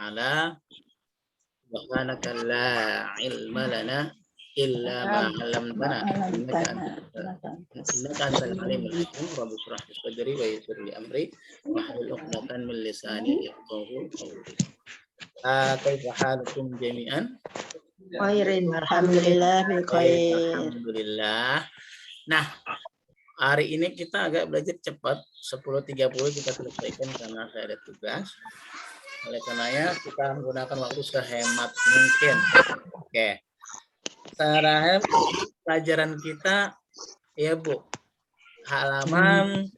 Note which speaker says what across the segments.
Speaker 1: ta'ala. Subhanaka la ilma lana illa ma 'allamtana innaka antal alimul hakim. Rabbi shrah li sadri wa yassir li amri wahlul 'uqdatam min lisani yafqahu qawli. Kaifa halukum jami'an?
Speaker 2: Khairin, alhamdulillah bil khair.
Speaker 1: Alhamdulillah. Nah, hari ini kita agak belajar cepat, 10.30 kita selesaikan karena saya ada tugas. Oleh karenanya kita menggunakan waktu sehemat mungkin. Oke. Sekarang pelajaran kita ya Bu, halaman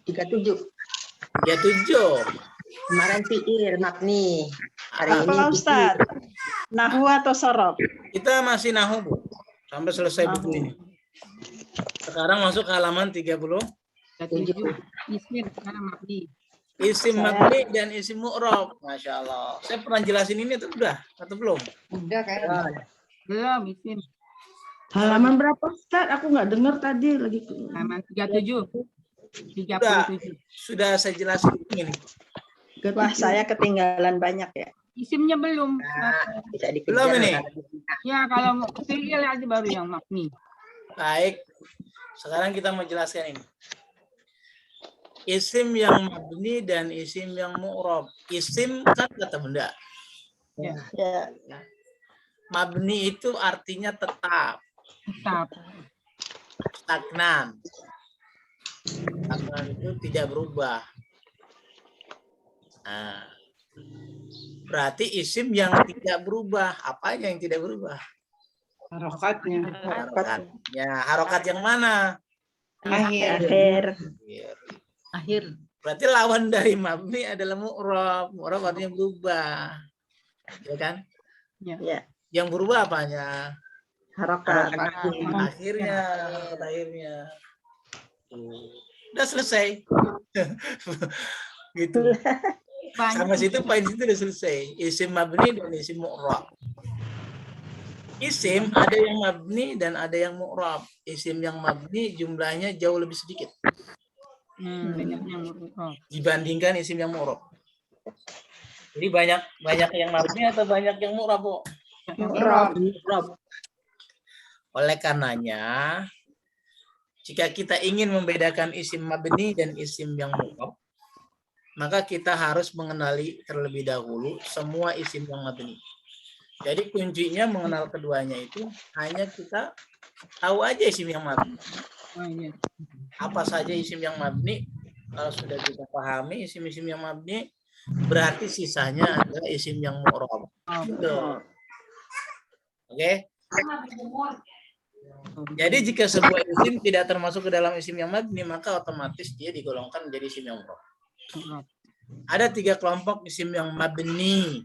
Speaker 2: 37.
Speaker 1: 37.
Speaker 2: Kemarin fi'il mabni. Hari ini
Speaker 3: Apa Ustaz? Nahu atau sorof?
Speaker 1: Kita masih nahu Bu, sampai selesai buku ini. Sekarang masuk ke halaman 30.
Speaker 2: 7.
Speaker 4: Isim karena mabni.
Speaker 1: Isim mabni dan isim mu'rab. Masya Allah. Saya pernah jelasin ini atau udah? Atau belum?
Speaker 2: Udah kayaknya.
Speaker 4: Belum isim.
Speaker 3: Halaman berapa Ustaz? Aku nggak dengar tadi lagi.
Speaker 4: Halaman 37.
Speaker 1: Sudah,
Speaker 4: 37.
Speaker 1: sudah saya jelasin ini.
Speaker 3: Wah, saya ketinggalan banyak ya.
Speaker 4: Isimnya belum.
Speaker 2: Bisa dikejar.
Speaker 1: Belum ini?
Speaker 4: Ya kalau mau fi'il aja baru yang mabni.
Speaker 1: Baik. Sekarang kita mau jelaskan ini. Isim yang mabni dan isim yang mu'rab. Isim kan kata benda.
Speaker 4: Ya.
Speaker 3: Ya.
Speaker 1: Mabni itu artinya tetap,
Speaker 4: Tetap.
Speaker 1: stagnan. Stagnan itu tidak berubah. Nah, berarti isim yang tidak berubah. Apa yang tidak berubah?
Speaker 4: Harokatnya.
Speaker 1: Harokatnya. Harokat yang mana?
Speaker 3: Akhir.
Speaker 4: Akhir.
Speaker 1: Berarti lawan dari mabni adalah mu'rab. Mu'rab artinya berubah. Ya kan?
Speaker 3: Ya.
Speaker 1: Yang berubah apanya?
Speaker 3: Harokat.
Speaker 1: Akhirnya. Udah selesai. Gitu. Sama situ poin situ udah selesai. Isim mabni dan isim mu'rab. Isim ada yang mabni dan ada yang mu'rab. Isim yang mabni jumlahnya jauh lebih sedikit
Speaker 4: Banyak yang murah.
Speaker 1: dibandingkan isim yang mu'rab. Jadi banyak yang mabni atau banyak yang mu'rab, Bu?
Speaker 3: Mu'rab.
Speaker 1: Oleh karenanya, jika kita ingin membedakan isim mabni dan isim yang mu'rab, maka kita harus mengenali terlebih dahulu semua isim yang mabni. Jadi kuncinya mengenal keduanya itu hanya kita tahu aja isim yang mabni.
Speaker 4: Oh, iya.
Speaker 1: Apa saja isim yang mabni, kalau sudah kita pahami isim-isim yang mabni, berarti sisanya adalah isim yang mu'rab. Gitu. Oke? Jadi jika sebuah isim tidak termasuk ke dalam isim yang mabni, maka otomatis dia digolongkan menjadi isim yang mu'rab. Ada 3 kelompok isim yang mabni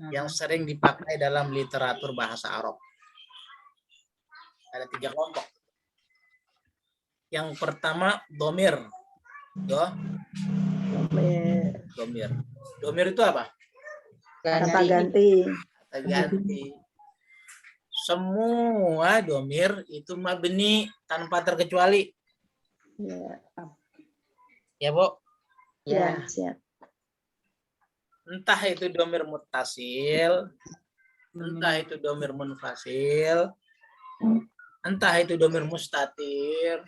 Speaker 1: yang sering dipakai dalam literatur bahasa Arab. Ada 3 kelompok. Yang pertama domir. Domir. Domir itu apa?
Speaker 3: Kata ganti.
Speaker 1: Kata ganti. Semua domir itu mabni tanpa terkecuali.
Speaker 3: Ya.
Speaker 1: Ya, Bu?
Speaker 3: Ya, siap.
Speaker 1: Entah itu domir muttasil, entah itu domir munfasil, entah itu domir mustatir,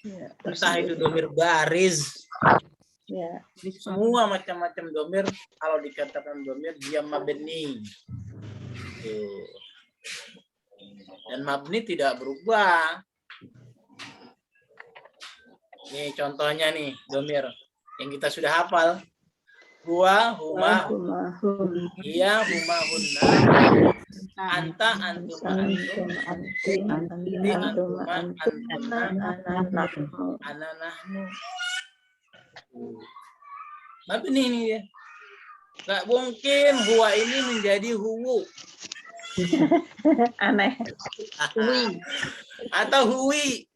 Speaker 3: Ya,
Speaker 1: entah itu domir baris.
Speaker 3: Ya.
Speaker 1: Semua macam-macam domir, kalau dikatakan domir dia mabni. Tuh. Dan mabni tidak berubah. Nih contohnya nih domir yang kita sudah hafal. Huwa, huma, iya, huma, hunna, anta, antuma, antum, ini, antuma, antuna, ana, nahnu. Mabni ini ya. Nggak mungkin huwa ini menjadi huwu.
Speaker 3: Aneh.
Speaker 1: Atau huwi.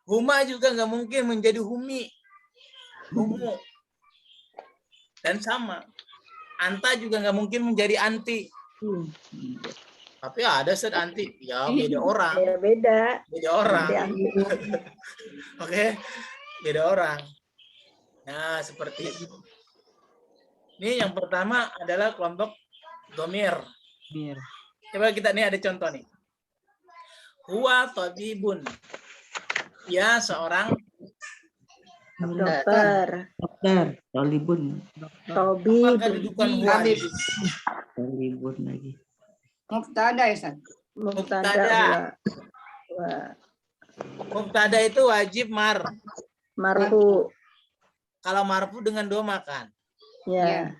Speaker 1: Huma juga nggak mungkin menjadi humi. Humu. Dan sama. Anta juga nggak mungkin menjadi anti. Tapi ada set anti. Ya beda orang.
Speaker 3: Ya, beda.
Speaker 1: Beda orang.
Speaker 3: Anti.
Speaker 1: Oke. Beda orang. Nah seperti itu. Ini yang pertama adalah kelompok domir.
Speaker 4: Bir.
Speaker 1: Coba kita nih ada contoh nih. Huwa tabibun. Dia seorang
Speaker 2: Dokter.
Speaker 3: Dokter, Tolibun.
Speaker 2: Tobi.
Speaker 1: apa kedudukan huwa di sini?
Speaker 3: Tolibun lagi.
Speaker 4: Mubtada ya, Ustaz?
Speaker 2: Mubtada.
Speaker 1: Mubtada.
Speaker 2: Wa.
Speaker 1: Mubtada itu wajib
Speaker 2: Marfu.
Speaker 1: kalau marfu dengan doma kan.
Speaker 2: Ya.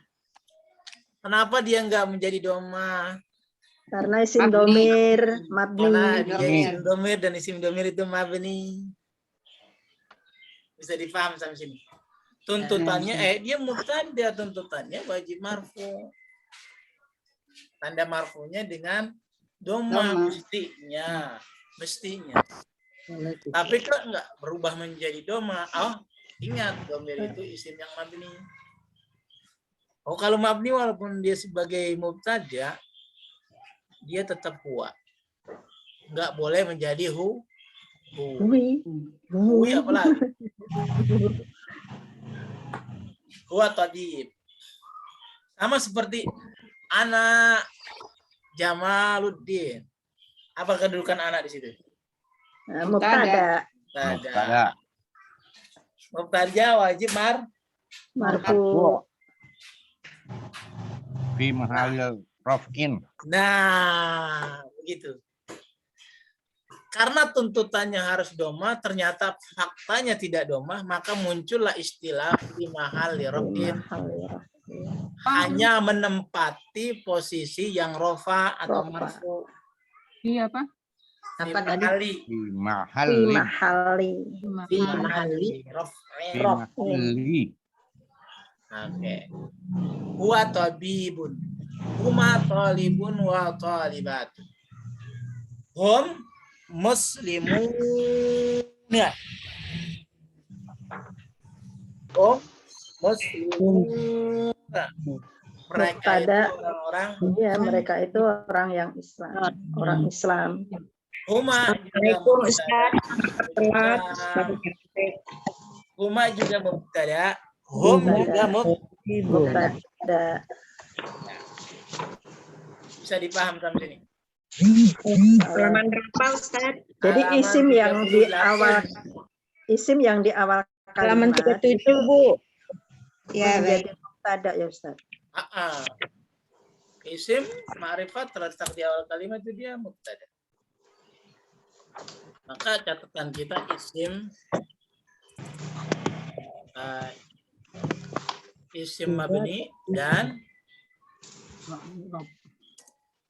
Speaker 1: Kenapa dia nggak menjadi doma?
Speaker 2: Karena isim
Speaker 4: Mabni.
Speaker 2: domir.
Speaker 1: Karena
Speaker 2: Mabni.
Speaker 1: dia isim domir dan isim domir itu mabni. Bisa dipaham sampai sini. Tuntutannya, dia mubtada, tuntutannya wajib marfu. Tanda marfunya dengan doma mestinya. Tapi kok nggak berubah menjadi doma? Oh, ingat domir itu isim yang mabni. Oh, kalau mabni walaupun dia sebagai mubtada, dia tetap huwa. Nggak boleh menjadi hu. Hui apa lagi? Huwa tabib. Sama seperti anak Jamaluddin. Apa kedudukan anak di situ?
Speaker 2: Mubtada.
Speaker 1: Mubtada. Mubtada wajib
Speaker 2: Marfu.
Speaker 5: Fi mahal raf'in.
Speaker 1: Nah, begitu. Karena tuntutannya harus doma, ternyata faktanya tidak doma, maka muncullah istilah fi mahal raf'in. Hanya menempati posisi yang rofa atau
Speaker 2: Rofa.
Speaker 1: marfu.
Speaker 4: Iya, apa?
Speaker 2: Apa tadi?
Speaker 5: Fi
Speaker 2: Fi
Speaker 5: mahali.
Speaker 2: mahali.
Speaker 1: Fi mahali raf'in.
Speaker 5: Fi mahali.
Speaker 1: Oke. Huwa tabibun. Huma talibun wa talibatun. Hum muslimun. Hum muslimun. Mereka itu
Speaker 2: Mubtada.
Speaker 1: orang-orang.
Speaker 2: Iya, mereka itu orang yang Islam. Orang Islam.
Speaker 1: Huma juga mubtada. Hum juga
Speaker 2: Mubtada.
Speaker 1: bisa dipaham sampai sini.
Speaker 2: Halaman
Speaker 6: berapa, Ustaz?
Speaker 2: Jadi
Speaker 1: Halaman
Speaker 2: isim yang di
Speaker 1: 38.
Speaker 2: awal
Speaker 6: Halaman
Speaker 2: kalimat
Speaker 6: 37, Bu. Ya,
Speaker 2: menjadi
Speaker 6: baik.
Speaker 2: mubtada ya Ustaz.
Speaker 1: Isim ma'rifat terletak di awal kalimat itu dia mubtada. Maka catatan kita isim mabni dan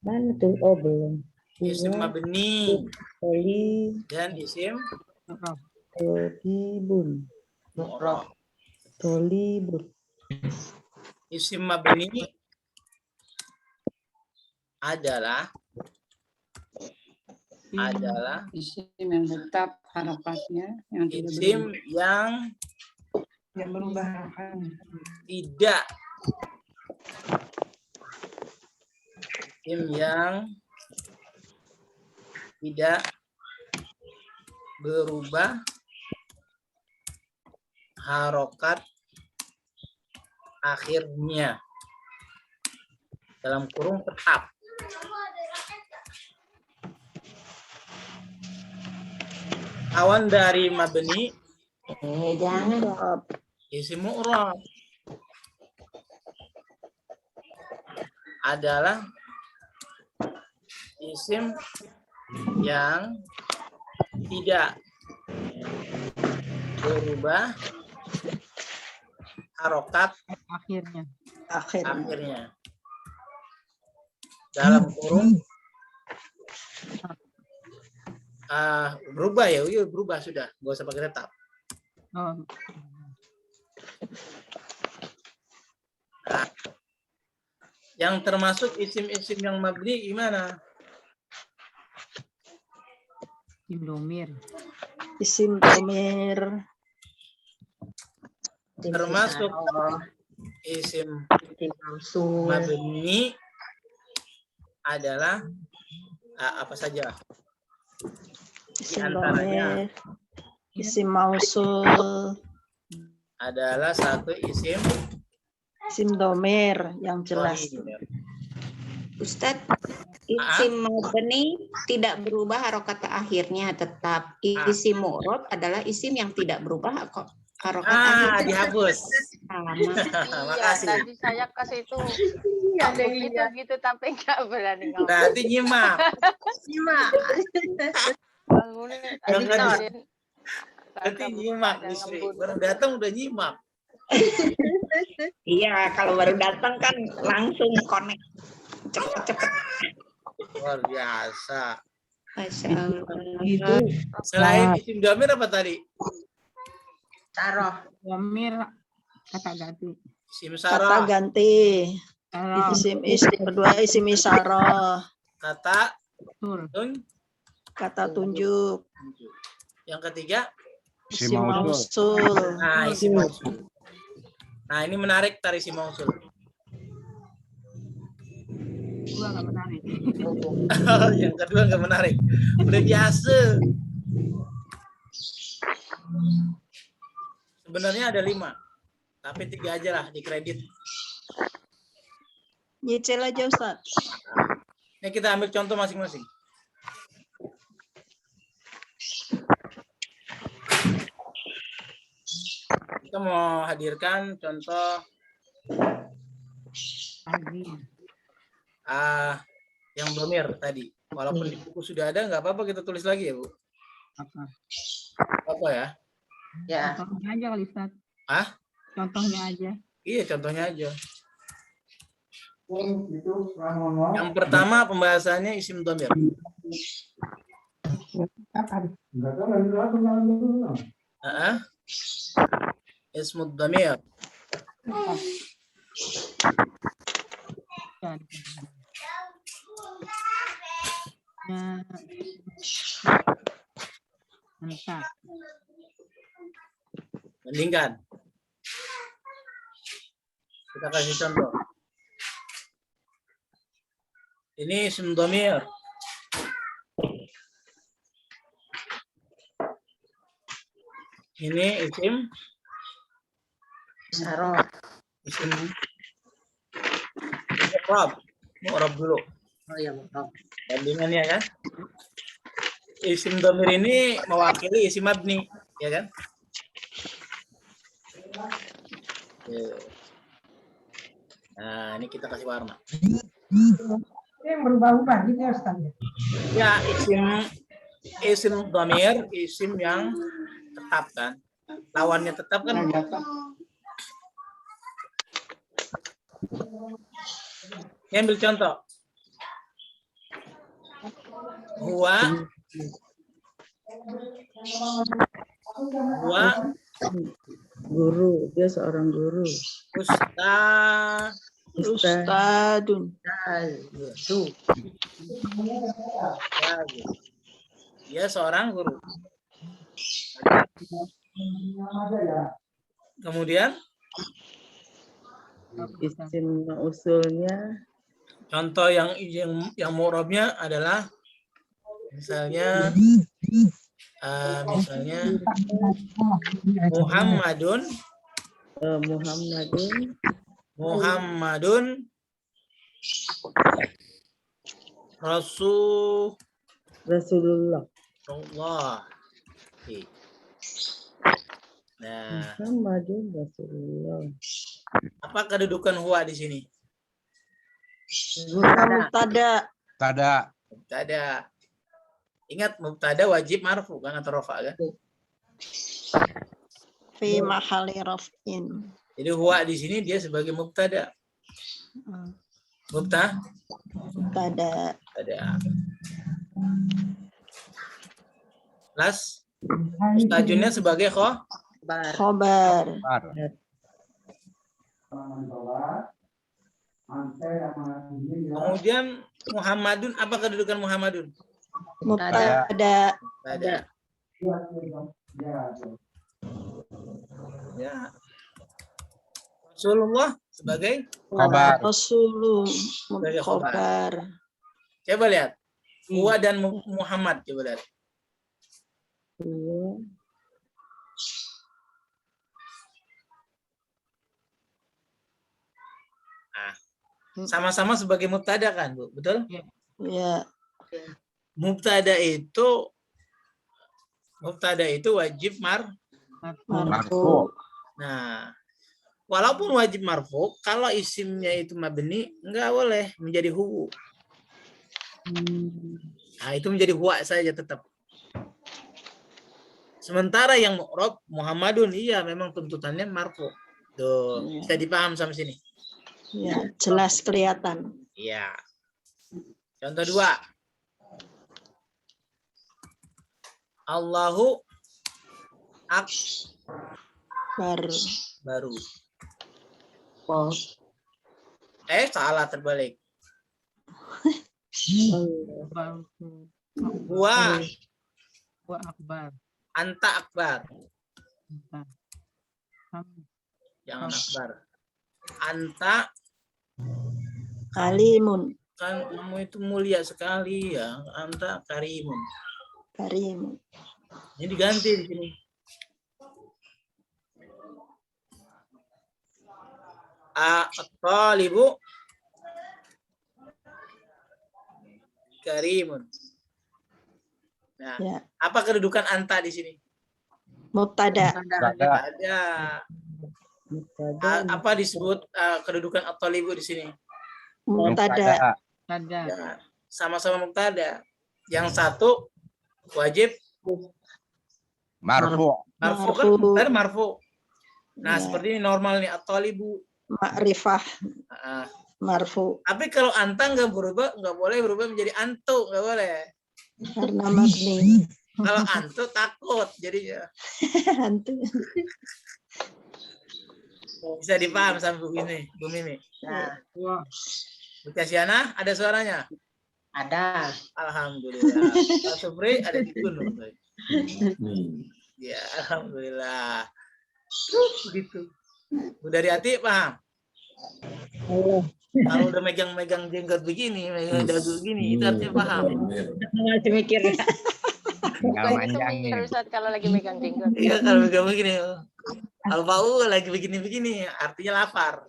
Speaker 6: Mana tuh? Oh, belum.
Speaker 1: isim mabni dan isim
Speaker 6: Tolibun.
Speaker 1: mu'rab.
Speaker 6: Tolibun.
Speaker 1: Isim mabni adalah
Speaker 4: Isim yang tetap harokatnya yang tidak
Speaker 1: isim yang
Speaker 4: berubah.
Speaker 1: tidak berubah harokat akhirnya dalam kurung tetap. Awan dari mabni
Speaker 2: Jangan.
Speaker 1: isim mu'rab adalah isim yang tidak berubah harokat akhirnya dalam kurung berubah ya, berubah sudah, nggak usah pakai tetap.
Speaker 4: Oh.
Speaker 1: Nah, yang termasuk isim-isim yang mabni gimana?
Speaker 4: Domir.
Speaker 2: Isim domir.
Speaker 1: Termasuk isim mabni adalah apa saja?
Speaker 2: Isim
Speaker 1: Antaranya
Speaker 2: domir. Isim mausul.
Speaker 1: adalah satu isim
Speaker 3: Isim domer yang jelas.
Speaker 1: Dhamir.
Speaker 6: Ustadz, isim mabni tidak berubah harokat akhirnya tetap. Isim mu'rab adalah isim yang tidak berubah harokat akhirnya.
Speaker 1: Dihapus.
Speaker 6: Sama.
Speaker 1: Makasih.
Speaker 7: Tadi saya ke situ. Takut gitu tapi nggak berani ngomong.
Speaker 1: Berarti nyimak.
Speaker 7: Bangunin,
Speaker 1: Yang
Speaker 7: tadi
Speaker 1: tadi.
Speaker 7: Din.
Speaker 1: Berarti
Speaker 7: Kata
Speaker 1: nyimak.
Speaker 7: bapaknya
Speaker 1: Yusri.
Speaker 7: ngebut.
Speaker 1: Baru datang udah nyimak.
Speaker 6: Iya, kalau baru datang kan langsung connect. Cepet-cepet.
Speaker 1: Luar biasa.
Speaker 6: Masya Allah.
Speaker 3: Itu
Speaker 1: Selain isim dhamir apa tadi?
Speaker 2: Saroh.
Speaker 4: Domir kata ganti.
Speaker 1: Isim
Speaker 3: kata
Speaker 1: sarah.
Speaker 3: ganti.
Speaker 4: Kalau
Speaker 3: Isim kedua isim isyarah.
Speaker 1: Kata
Speaker 4: betul.
Speaker 3: Kata tunjuk.
Speaker 1: Yang ketiga.
Speaker 3: Isim
Speaker 5: Isim mausul.
Speaker 3: mausul.
Speaker 1: Nah, isim mausul. Nah, ini menarik tari isim mausul.
Speaker 4: Gua nggak menarik.
Speaker 1: Yang kedua nggak menarik. Udah biasa. Sebenarnya ada 5. Tapi 3 aja lah di kredit.
Speaker 3: Nyicil aja Ustaz.
Speaker 1: Ini kita ambil contoh masing-masing. Kita mau hadirkan contoh
Speaker 4: Lagi.
Speaker 1: yang domir tadi. Walaupun di buku sudah ada, nggak apa-apa kita tulis lagi ya, Bu.
Speaker 4: Apa?
Speaker 1: Apa ya?
Speaker 2: Ya.
Speaker 4: Contohnya aja kali Ustaz.
Speaker 1: Hah?
Speaker 4: Contohnya aja.
Speaker 1: Iya, contohnya aja. Yang pertama pembahasannya isim domir. Ismud domir.
Speaker 4: Dan. Ya. Mantap.
Speaker 1: Bandingkan. Kita kasih contoh. Ini isim domir. Ini isim
Speaker 2: Saroh.
Speaker 1: isim mu'rab. Mu'rab dulu.
Speaker 2: Oh ya, betul.
Speaker 1: Bandingannya kan. Isim domir ini mewakili isim mabni, ya kan? Nah, ini kita kasih warna.
Speaker 8: Yang berubah-ubah gitu ya Ustaz.
Speaker 1: Ya, isim domir, isim yang tetap kan. Lawannya tetap kan. Ini ambil contoh. Huwa
Speaker 6: Guru, dia seorang guru.
Speaker 3: Ustadun.
Speaker 2: Tuh.
Speaker 1: dia seorang guru. Kemudian
Speaker 6: Isim mausulnya
Speaker 1: contoh yang mu'rabnya adalah misalnya Muhammadun
Speaker 6: Rasulullah.
Speaker 1: Nah,
Speaker 6: Muhammadun Rasulullah.
Speaker 1: apa kedudukan huwa di sini?
Speaker 3: Mubtada.
Speaker 5: Tada.
Speaker 1: Mubtada. Ingat mubtada wajib marfu kan atau rafa kan?
Speaker 3: Fi mahali raf'in.
Speaker 1: Jadi huwa di sini dia sebagai mubtada. Mubtada. Las mustajunnya sebagai
Speaker 3: Khobar.
Speaker 1: Kemudian Muhammadun, apa kedudukan Muhammadun?
Speaker 3: Mubtada.
Speaker 1: Ya. Rasulullah sebagai
Speaker 5: Khobar.
Speaker 3: Rasulullah.
Speaker 1: Sebagai
Speaker 3: Khobar.
Speaker 1: Coba lihat. Huwa dan Muhammad, coba lihat. Sama-sama sebagai mubtada kan, Bu? Betul?
Speaker 3: Ya.
Speaker 1: Mubtada itu wajib
Speaker 5: Marfu.
Speaker 1: Nah, walaupun wajib marfu, kalau isimnya itu mabni, enggak boleh menjadi hu. Nah, itu menjadi huwa saja tetap. Sementara yang mu'rab Muhammadun, iya memang tuntutannya marfu. Tuh, bisa dipaham sampai sini.
Speaker 3: Ya, jelas kelihatan.
Speaker 1: Iya. Contoh 2. Allahu
Speaker 3: Baru.
Speaker 1: baru. Salah terbalik. Wa
Speaker 4: akbar.
Speaker 1: anta akbar. Jangan akbar. Anta
Speaker 3: Kalimun.
Speaker 1: kan kamu itu mulia sekali ya. Anta karimun.
Speaker 3: Karimun.
Speaker 1: Ini diganti di sini. At-talibu karimun. Nah,
Speaker 3: Ya.
Speaker 1: apa kedudukan anta di sini?
Speaker 3: Mubtada.
Speaker 1: Ada. Apa disebut kedudukan at-talibu di sini?
Speaker 3: Mubtada.
Speaker 4: Ada.
Speaker 1: Ya, sama-sama mubtada. Yang satu wajib
Speaker 5: Marfu.
Speaker 1: marfu kan mubtada marfu. Nah,
Speaker 3: Ya.
Speaker 1: seperti ini normal nih at-talibu.
Speaker 3: Ma'rifah.
Speaker 1: Nah,
Speaker 3: Marfu.
Speaker 1: tapi kalau anta nggak boleh berubah menjadi antu, nggak boleh.
Speaker 3: Karena mabni.
Speaker 1: Kalau antu takut jadinya.
Speaker 3: Hantu.
Speaker 1: Bisa dipaham sama Bu Mimi.
Speaker 2: Nah,
Speaker 1: Bu Kasyana, ada suaranya?
Speaker 2: ada.
Speaker 1: Alhamdulillah. Pak Supri ada di gunung. Ya, alhamdulillah. Begitu. Bu Daryati paham? Kalau udah megang-megang jenggot begini, megang dagu begini, itu artinya paham.
Speaker 2: Masih mikir.
Speaker 5: Tinggal
Speaker 7: Itu
Speaker 5: manjangin.
Speaker 7: mikir Ustaz kalau lagi megang jenggot.
Speaker 1: Iya, kalau megang begini. Kalau Pak U lagi begini-begini, artinya lapar.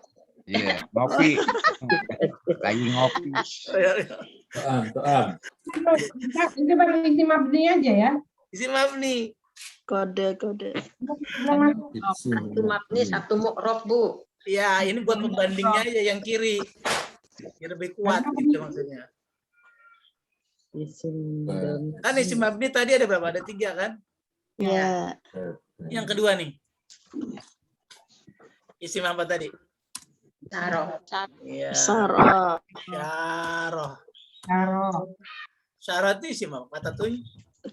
Speaker 5: Iya, ngopi. Lagi ngopi.
Speaker 8: Itu baru isi mabni aja ya.
Speaker 1: Isi mabni.
Speaker 3: Kode.
Speaker 2: Satu mabni, satu mu'rob, Bu.
Speaker 1: Ya, ini buat pembandingnya aja yang kiri. Yang lebih kuat gitu maksudnya. Kan isi mabni tadi ada berapa? Ada 3 kan?
Speaker 3: Ya.
Speaker 1: Yang kedua nih. Isim apa tadi?
Speaker 2: Taruh.
Speaker 1: Iya.
Speaker 3: Sarah.
Speaker 1: Syaroh.
Speaker 8: Taruh.
Speaker 1: Syaroh itu isim apa? Kata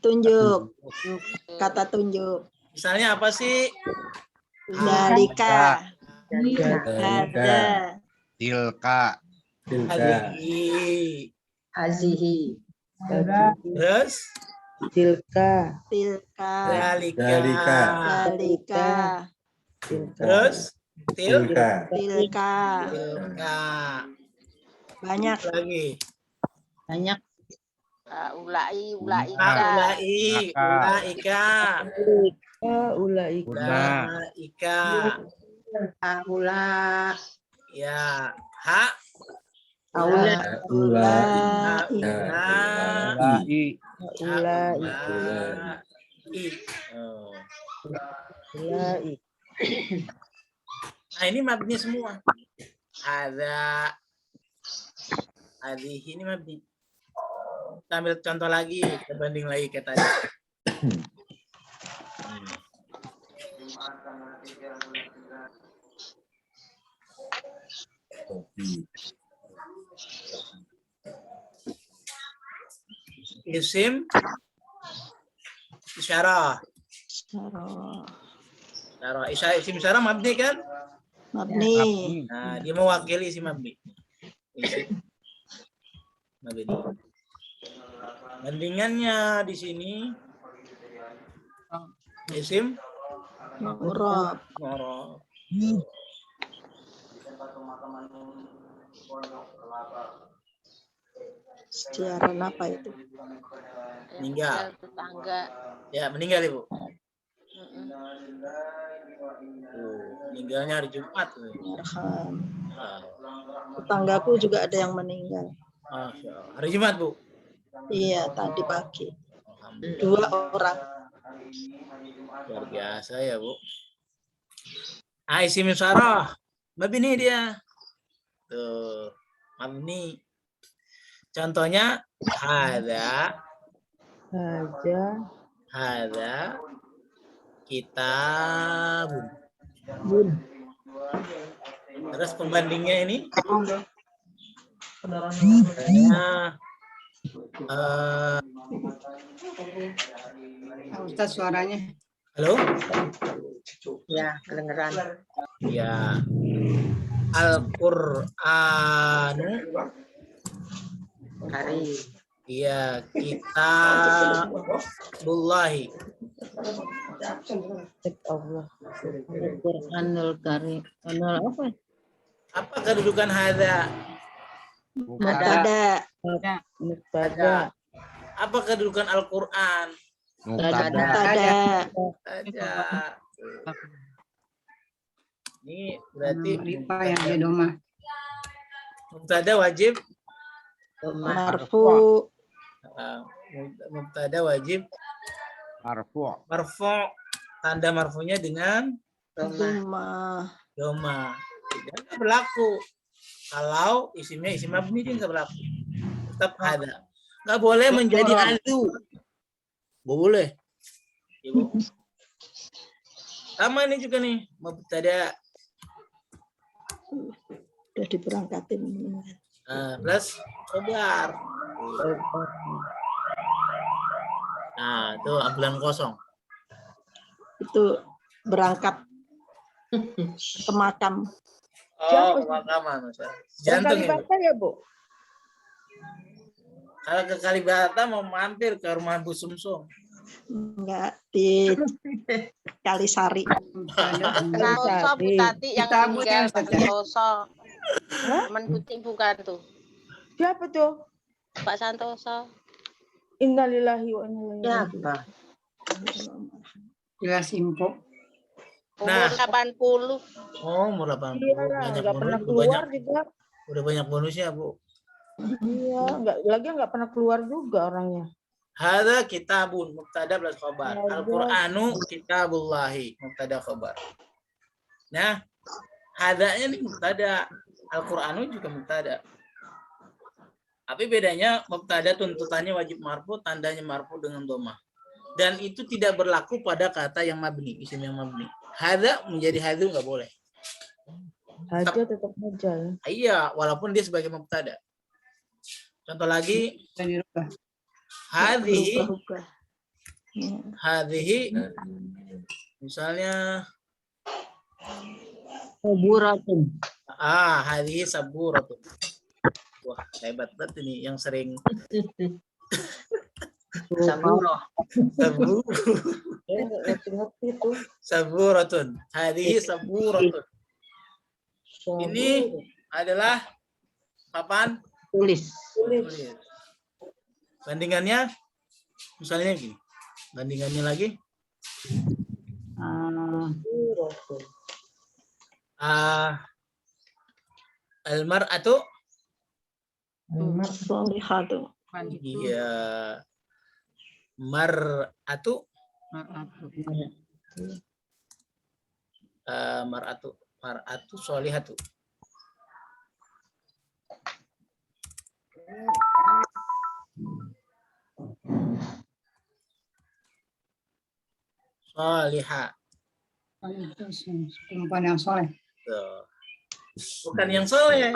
Speaker 3: Tunjuk. Kata tunjuk.
Speaker 1: misalnya apa sih?
Speaker 3: Dalika.
Speaker 8: Iya.
Speaker 3: Ada.
Speaker 5: Tilka.
Speaker 1: Hazihi.
Speaker 2: Hazihi.
Speaker 8: Ada.
Speaker 1: Terus?
Speaker 3: Tilka.
Speaker 1: Dalika.
Speaker 3: Dalika.
Speaker 1: Terus?
Speaker 3: Tilka.
Speaker 1: Tilka.
Speaker 3: Banyak.
Speaker 1: Lagi.
Speaker 2: Banyak.
Speaker 7: Ulai.
Speaker 1: Ulaika. Ulaika.
Speaker 2: Aula.
Speaker 1: Ya. Ha.
Speaker 2: Aula.
Speaker 5: Ulai.
Speaker 1: Nah, ini mabni semua. Ada ini mabni. Kita ambil contoh lagi, kita banding lagi kayak tadi. Isim isyarah. Isim isyarah mabni kan?
Speaker 3: Mabni.
Speaker 1: Nah, dia mewakili isim mabni. Isim mabni. Bandingannya di sini isim
Speaker 3: Mu'rab.
Speaker 1: mu'rab.
Speaker 3: Siaran apa itu?
Speaker 1: Meninggal.
Speaker 7: Tetangga.
Speaker 1: Ya, meninggal Ibu. Meninggalnya hari Jumat.
Speaker 3: Arham.
Speaker 1: Nah,
Speaker 9: Tetanggaku juga ada yang meninggal.
Speaker 1: Masya Allah. Hari Jumat, Bu?
Speaker 9: Iya, tadi pagi.
Speaker 1: Alhamdulillah.
Speaker 9: 2 orang.
Speaker 1: Luar biasa ya, Bu. Isim Sarah. Mabni dia. Tuh. Mabni. Contohnya hada,
Speaker 3: Haja.
Speaker 1: kitabun.
Speaker 3: Bun.
Speaker 1: Terus pembandingnya ini
Speaker 4: Ustaz suaranya.
Speaker 1: halo?
Speaker 2: Ya, kedengeran.
Speaker 1: Ya. Al-Qur'anu.
Speaker 2: Hari.
Speaker 1: Iya, kitabullahi.
Speaker 3: Allah. Al-Qur'anul Karim. Apa?
Speaker 1: Apa kedudukan hada?
Speaker 9: Mubtada.
Speaker 3: Mubtada.
Speaker 1: Apa kedudukan Al-Qur'an?
Speaker 5: Mubtada.
Speaker 9: Mubtada.
Speaker 1: Ada. Ini berarti
Speaker 4: Rifa yang di doma.
Speaker 1: mubtada wajib.
Speaker 9: Marfu.
Speaker 1: Mubtada wajib
Speaker 5: Marfu.
Speaker 1: marfu. Tanda marfunya dengan
Speaker 9: Dhamma.
Speaker 1: doma. Tidak berlaku. Kalau isimnya isim mabni dia nggak berlaku. Tetap ada. Nggak boleh menjadi hadu. Boleh. Ibu. Sama ini juga nih. Mubtada
Speaker 9: Udah diberangkatin.
Speaker 1: plus khobar. Nah, itu ambulan kosong.
Speaker 9: Itu berangkat ke makam.
Speaker 1: Oh, pemakaman. Jantung ya, Bu.
Speaker 3: ya, Bu?
Speaker 1: Kalau ke Kalibata mau mampir ke rumah Bu Sumsum.
Speaker 9: Enggak, di Kalisari.
Speaker 7: Santoso Bu Tati yang
Speaker 4: Kita
Speaker 7: meninggal
Speaker 4: Ustaz,
Speaker 7: Pak
Speaker 4: ya?
Speaker 7: Santoso. Teman Putih bukan tuh.
Speaker 3: Siapa tuh?
Speaker 7: Pak Santoso.
Speaker 3: Innalillahi wa inna ilaihi raji'un.
Speaker 2: Siapa?
Speaker 4: Jelas info.
Speaker 1: Nah.
Speaker 7: Umur 80.
Speaker 1: Oh, umur 80.
Speaker 3: Iya lah,
Speaker 1: Banyak
Speaker 3: nggak
Speaker 1: bonus,
Speaker 3: pernah
Speaker 1: udah
Speaker 3: keluar
Speaker 1: banyak,
Speaker 3: juga.
Speaker 1: udah banyak bonusnya, Bu.
Speaker 3: Iya, nggak pernah keluar juga orangnya.
Speaker 1: Hada kitabun mubtada plus khobar.
Speaker 3: Ya,
Speaker 1: Al-Qur'anu kitabullahi mubtada khobar. Nah, hadanya nih mubtada, Al-Qur'anu juga mubtada. Tapi bedanya mubtada tuntutannya wajib marfu, tandanya marfu dengan dhamma. Dan itu tidak berlaku pada kata yang mabni, isim yang mabni. Hada menjadi hadu nggak boleh.
Speaker 3: Haja tetap haja.
Speaker 1: Iya, walaupun dia sebagai mubtada. Contoh lagi, hadhihi,
Speaker 9: Berubah-ubah. Ya.
Speaker 1: hadhihi, misalnya,
Speaker 3: Saburatun.
Speaker 1: hadhihi saburatun. Wah, hebat banget ini yang sering
Speaker 2: Saburoh.
Speaker 1: sabu,
Speaker 3: Ngerti tuh.
Speaker 1: saburatun. Hadhihi saburatun. Ini adalah papan
Speaker 4: Tulis.
Speaker 1: tulis. Bandingannya, misalnya gini. Bandingannya lagi. Al-mar'atu.
Speaker 9: Solihatu.
Speaker 1: Iya. Mar'atu. Mar'atu. Mar'atu solihatu. Solihah.
Speaker 4: Perempuan yang soleh.
Speaker 1: Tuh. Bukan yang soleh.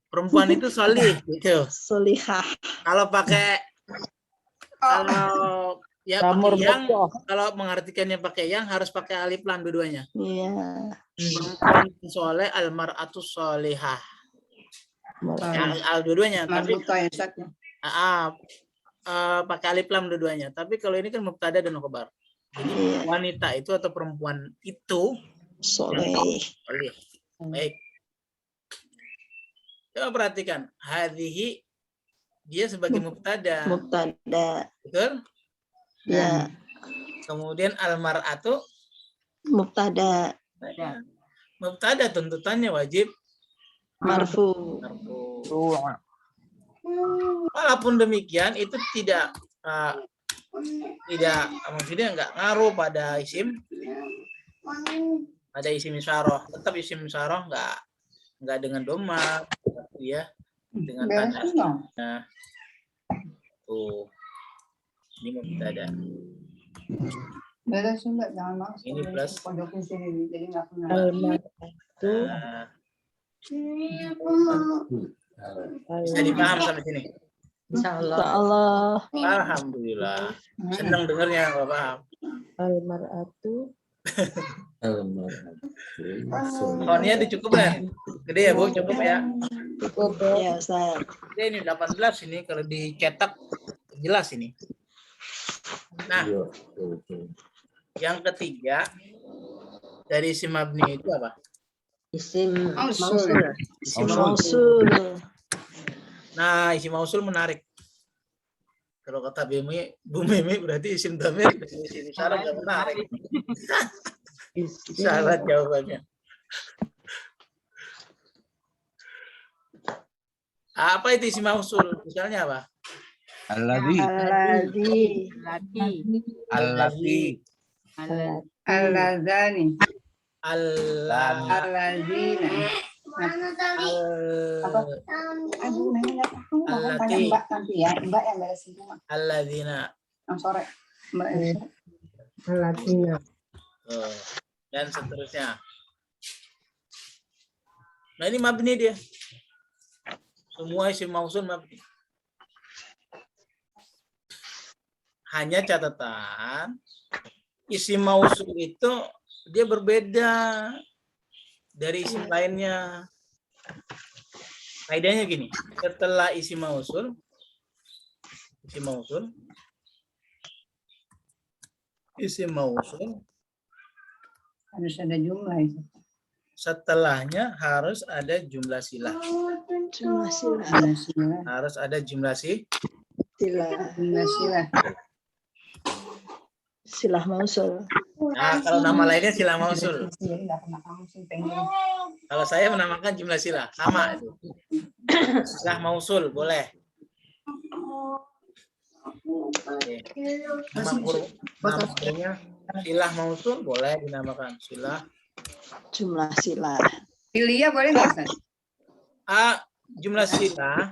Speaker 1: Perempuan itu solih gitu.
Speaker 9: Solihah.
Speaker 1: Kalau pakai kalau ya
Speaker 3: Jamur
Speaker 1: pakai yang,
Speaker 3: bokoh.
Speaker 1: kalau mengartikannya pakai yang harus pakai alif lam dua-duanya.
Speaker 9: Iya.
Speaker 1: Perempuan soleh almar'atu solihah. Ya, dua-duanya. Tapi
Speaker 4: Marbuta ya Ustaz.
Speaker 1: pakai alif lam dua-duanya. Tapi kalau ini kan mubtada dan khobar. Jadi
Speaker 9: Iya.
Speaker 1: wanita itu atau perempuan itu
Speaker 9: Soleh.
Speaker 1: solih. Baik. Coba perhatikan, hadhihi dia sebagai mubtada,
Speaker 9: Mubtada.
Speaker 1: betul?
Speaker 9: Ya.
Speaker 1: Kemudian almar'atu,
Speaker 9: Mubtada.
Speaker 1: mubtada tuntutannya wajib
Speaker 9: Marfu.
Speaker 1: Walaupun demikian itu tidak maksudnya nggak ngaruh pada isim isyarah. Tetap isim isyarah nggak dengan doma, ya dengan tanda. Nah, tuh ini mubtada. Ini plus. Nah, bisa dipaham sampai sini?
Speaker 2: Insyaallah.
Speaker 1: Alhamdulillah. Senang dengarnya nggak paham.
Speaker 3: Al-mar'atu.
Speaker 1: Soalnya dicukupkan. Gede ya Bu, cukup ya.
Speaker 9: Ya, Ustaz.
Speaker 1: Oke, ini 18 ini kalau dicetak jelas ini. Nah, yang ketiga dari isim mabni itu apa?
Speaker 2: Isim
Speaker 4: Mausul.
Speaker 2: mausul.
Speaker 9: Isim mausul.
Speaker 1: Nah, isim mausul menarik. Kalau kata Bu Mimi berarti isim dhamir dan isim isyarat nggak menarik. Salah jawabannya. Apa itu isim mausul? Misalnya apa?
Speaker 5: Alladzi.
Speaker 4: Laki.
Speaker 5: Allati.
Speaker 4: Al-Lazani.
Speaker 1: Allah.
Speaker 4: Al-Lazina.
Speaker 1: Alladzina.
Speaker 8: Latina.
Speaker 1: Dan seterusnya. Nah, ini mabni dia. Semua isim mausul mabni. Hanya catatan isim mausul itu dia berbeda dari isim lainnya. Kaidahnya gini, setelah isim mausul
Speaker 4: Harus ada jumlah itu.
Speaker 1: setelahnya harus ada jumlah silah.
Speaker 9: Jumlah silah.
Speaker 4: Jumlah silah.
Speaker 1: Harus ada jumlah
Speaker 9: Silah.
Speaker 4: Jumlah silah.
Speaker 9: Silah mausul.
Speaker 1: Nah, kalau nama lainnya silah mausul. Kalau saya menamakan jumlah silah, sama itu. Silah mausul boleh. Namanya silah mausul boleh dinamakan silah.
Speaker 9: Jumlah silah.
Speaker 4: Filia boleh nggak, Ustaz?
Speaker 1: Jumlah silah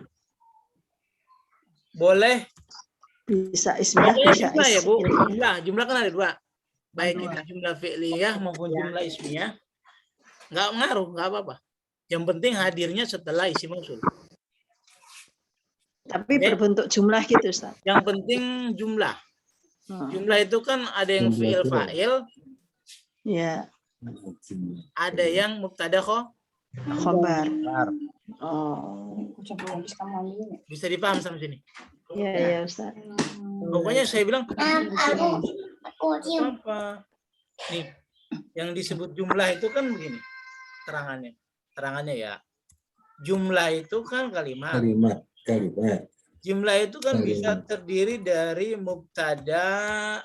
Speaker 1: boleh.
Speaker 9: Bisa ismiyah, bisa
Speaker 1: Jumlah ya Bu.
Speaker 9: ismiyah.
Speaker 1: Jumlah kan ada dua. Baik itu jumlah fi'liyah maupun jumlah ismiyah. Nggak ngaruh, nggak apa-apa. Yang penting hadirnya setelah isim mausul.
Speaker 9: Tapi
Speaker 1: Ya.
Speaker 9: berbentuk jumlah gitu, Ustaz.
Speaker 1: Yang penting jumlah. Jumlah itu kan ada yang fi'il fa'il,
Speaker 9: Ya,
Speaker 1: ada yang mubtada
Speaker 9: khobar.
Speaker 5: Bar.
Speaker 9: Oh.
Speaker 1: bisa dipaham sampai sini.
Speaker 9: Ya, ya, Ustaz.
Speaker 1: Pokoknya saya bilang apa? Nih, yang disebut jumlah itu kan begini terangannya. Terangannya ya. Jumlah itu kan kalimat. Jumlah itu kan bisa terdiri dari mubtada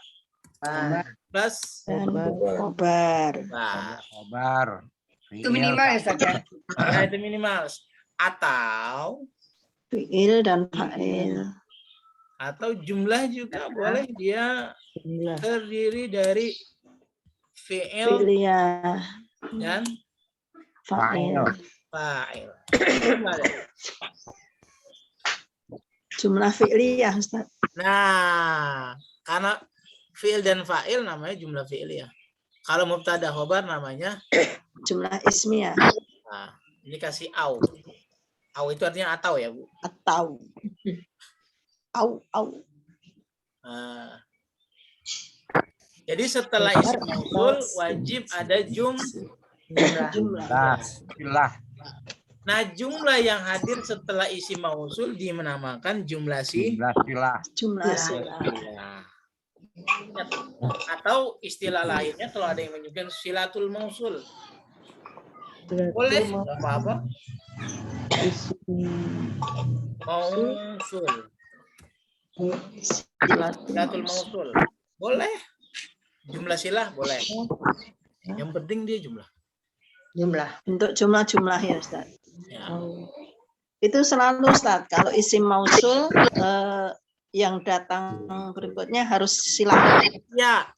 Speaker 1: plus
Speaker 9: Dan khobar.
Speaker 5: Khobar.
Speaker 4: Itu minimal ya, Ustaz ya?
Speaker 1: Nah, itu minimal.
Speaker 9: Fi'il dan fa'il.
Speaker 1: Atau jumlah juga boleh dia terdiri dari fi'il
Speaker 9: Fi'liyah
Speaker 1: dan
Speaker 9: fa'il.
Speaker 1: fa'il.
Speaker 9: Jumlah fi'liyah, Ustaz.
Speaker 1: Nah, karena fi'il dan fa'il namanya jumlah fi'liyah. Kalau mubtada khobar namanya,
Speaker 9: Jumlah ismiyah
Speaker 1: nah, ini kasih au. Au itu artinya atau ya Bu.
Speaker 9: atau au.
Speaker 1: Nah, jadi setelah isim mausul wajib ada jumlah.
Speaker 5: Silah.
Speaker 1: Nah, jumlah yang hadir setelah isim mausul dinamakan jumlah
Speaker 5: Silah.
Speaker 9: Jumlah silah.
Speaker 1: silah. Atau istilah lainnya kalau ada yang menyebutkan silatul mausul. Boleh, nggak apa-apa. Mausul. Silatul mausul. Boleh. Jumlah silah boleh. Yang penting dia jumlah.
Speaker 2: Jumlah.
Speaker 9: Untuk jumlah-jumlah ya, Ustaz.
Speaker 1: Ya.
Speaker 9: Itu selalu Ustaz, kalau isim mausul yang datang berikutnya harus silah.
Speaker 1: Ya.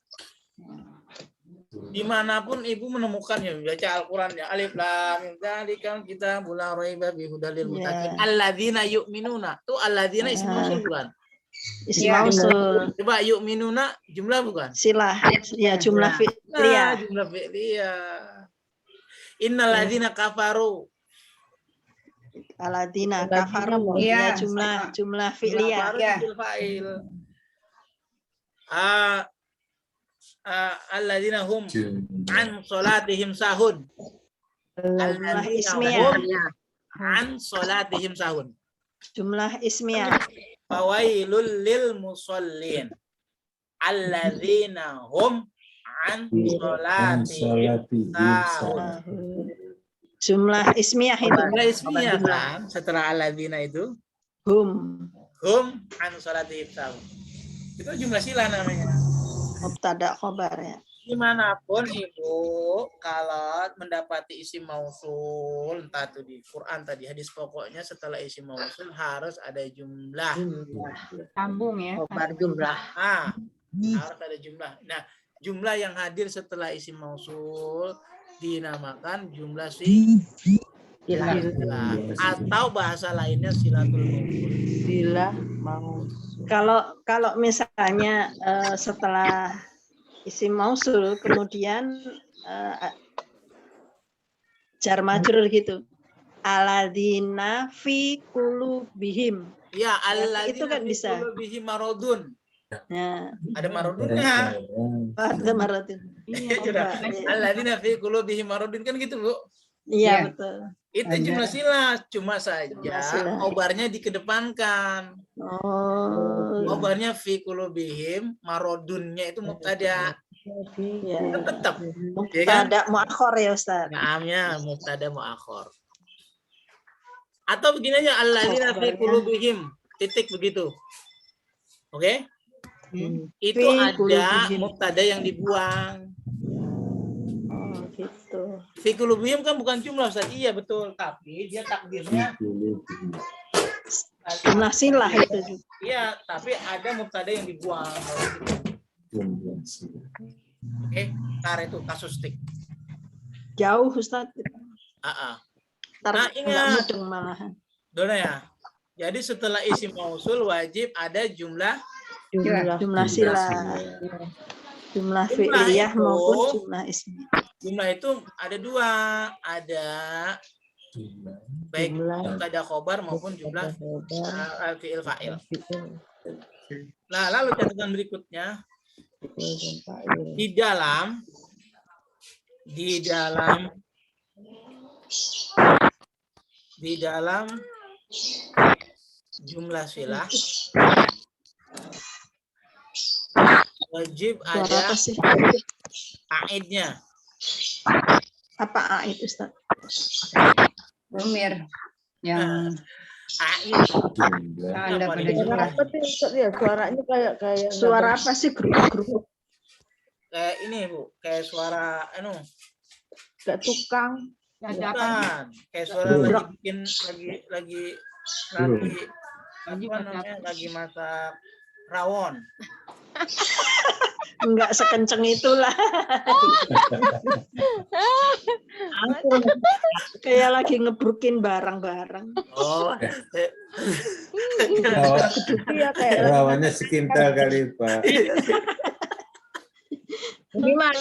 Speaker 1: Dimanapun ibu menemukan ya baca Al-Quran ya alif lam mim dzalikal kitabul la raiba fihi hudal lil muttaqin alladzina yu'minuna tuh alladzina isim mausul bukan?
Speaker 9: Isim mausul.
Speaker 1: Coba yu'minuna jumlah bukan?
Speaker 9: Silah. Ya jumlah fi'liyah.
Speaker 1: Jumlah fi'liyah. Innal ladzina kafaru.
Speaker 9: Alladzina kafaru. Ya jumlah fi'liyah.
Speaker 1: Fa'il. Alladzina hum an salatihim sahun.
Speaker 9: Jumlah
Speaker 1: Alladzina
Speaker 9: ismiyah.
Speaker 1: hum an salatihim sahun.
Speaker 9: Jumlah ismiyah.
Speaker 1: Fawailul lil musallin. Alladzina hum an salatihim sahun.
Speaker 9: Jumlah ismiyah itu.
Speaker 1: Jumlah ismiyah kan setelah alladzina itu
Speaker 9: Hum.
Speaker 1: an salatihim sahun. Itu jumlah silah namanya.
Speaker 9: Mubtada khobar ya.
Speaker 1: Dimanapun ibu kalau mendapati isim mausul entah itu di Quran tadi hadis pokoknya setelah isim mausul harus ada jumlah.
Speaker 4: Sambung ya.
Speaker 2: Khobar jumlah.
Speaker 1: Harus ada jumlah. Nah, jumlah yang hadir setelah isim mausul dinamakan jumlah silah. Atau bahasa lainnya silatul mausul.
Speaker 3: Silah mausul.
Speaker 9: Kalau misalnya setelah isim mausul kemudian jar majrur gitu. Alladzina fi qulubihim.
Speaker 1: Ya,
Speaker 9: itu kan bisa.
Speaker 1: Qulubihim maradun.
Speaker 9: Ya.
Speaker 1: Ada maradunnya.
Speaker 9: Ada maradun.
Speaker 1: Iya, alladzina fi qulubihim maradun kan gitu, Bu.
Speaker 9: Iya, betul.
Speaker 1: Itu jumlah silah, cuma saja khobarnya dikedepankan. Khobarnya fi qulubihim maradunnya itu mubtada.
Speaker 9: Ya.
Speaker 1: Tetap.
Speaker 9: Mubtada muakhor ya, Ustaz.
Speaker 1: Naamnya mubtada muakhor. Atau begini aja alladzina fi qulubihim titik begitu. Oke? Itu ada mubtada yang dibuang.
Speaker 9: Gitu.
Speaker 1: Fi qulubihim kan bukan jumlah Ustaz. Iya betul, tapi dia takdirnya
Speaker 9: jumlah silah itu.
Speaker 1: Iya, tapi ada mubtada yang dibuang. Oke, tar itu kasustik.
Speaker 9: Jauh Ustaz.
Speaker 1: Nah, ingat
Speaker 9: mudeng malahan.
Speaker 1: Dona ya. Jadi setelah isim mausul wajib ada jumlah
Speaker 9: silah. Jumlah fi'liyah maupun jumlah ismi.
Speaker 1: Jumlah itu ada dua, ada baik mubtada khobar maupun jumlah fi'il fa'il. Nah, lalu catatan berikutnya di dalam jumlah silah wajib ada aidnya.
Speaker 9: Apa aid Ustaz?
Speaker 4: Domir. Yang
Speaker 1: aid.
Speaker 4: ada pada jumlah.
Speaker 3: Apa sih Ustaz ya? Suaranya kayak
Speaker 9: Suara apa sih grup-grup?
Speaker 1: Kayak ini Bu, kayak suara
Speaker 3: kayak tukang.
Speaker 1: bukan. Kayak suara lagi bikin lagi masak rawon.
Speaker 9: Enggak sekenceng itulah. Kayak lagi ngebrukin barang-barang.
Speaker 1: Oh.
Speaker 10: Rawannya sekintal kali Pak.
Speaker 2: Ini mah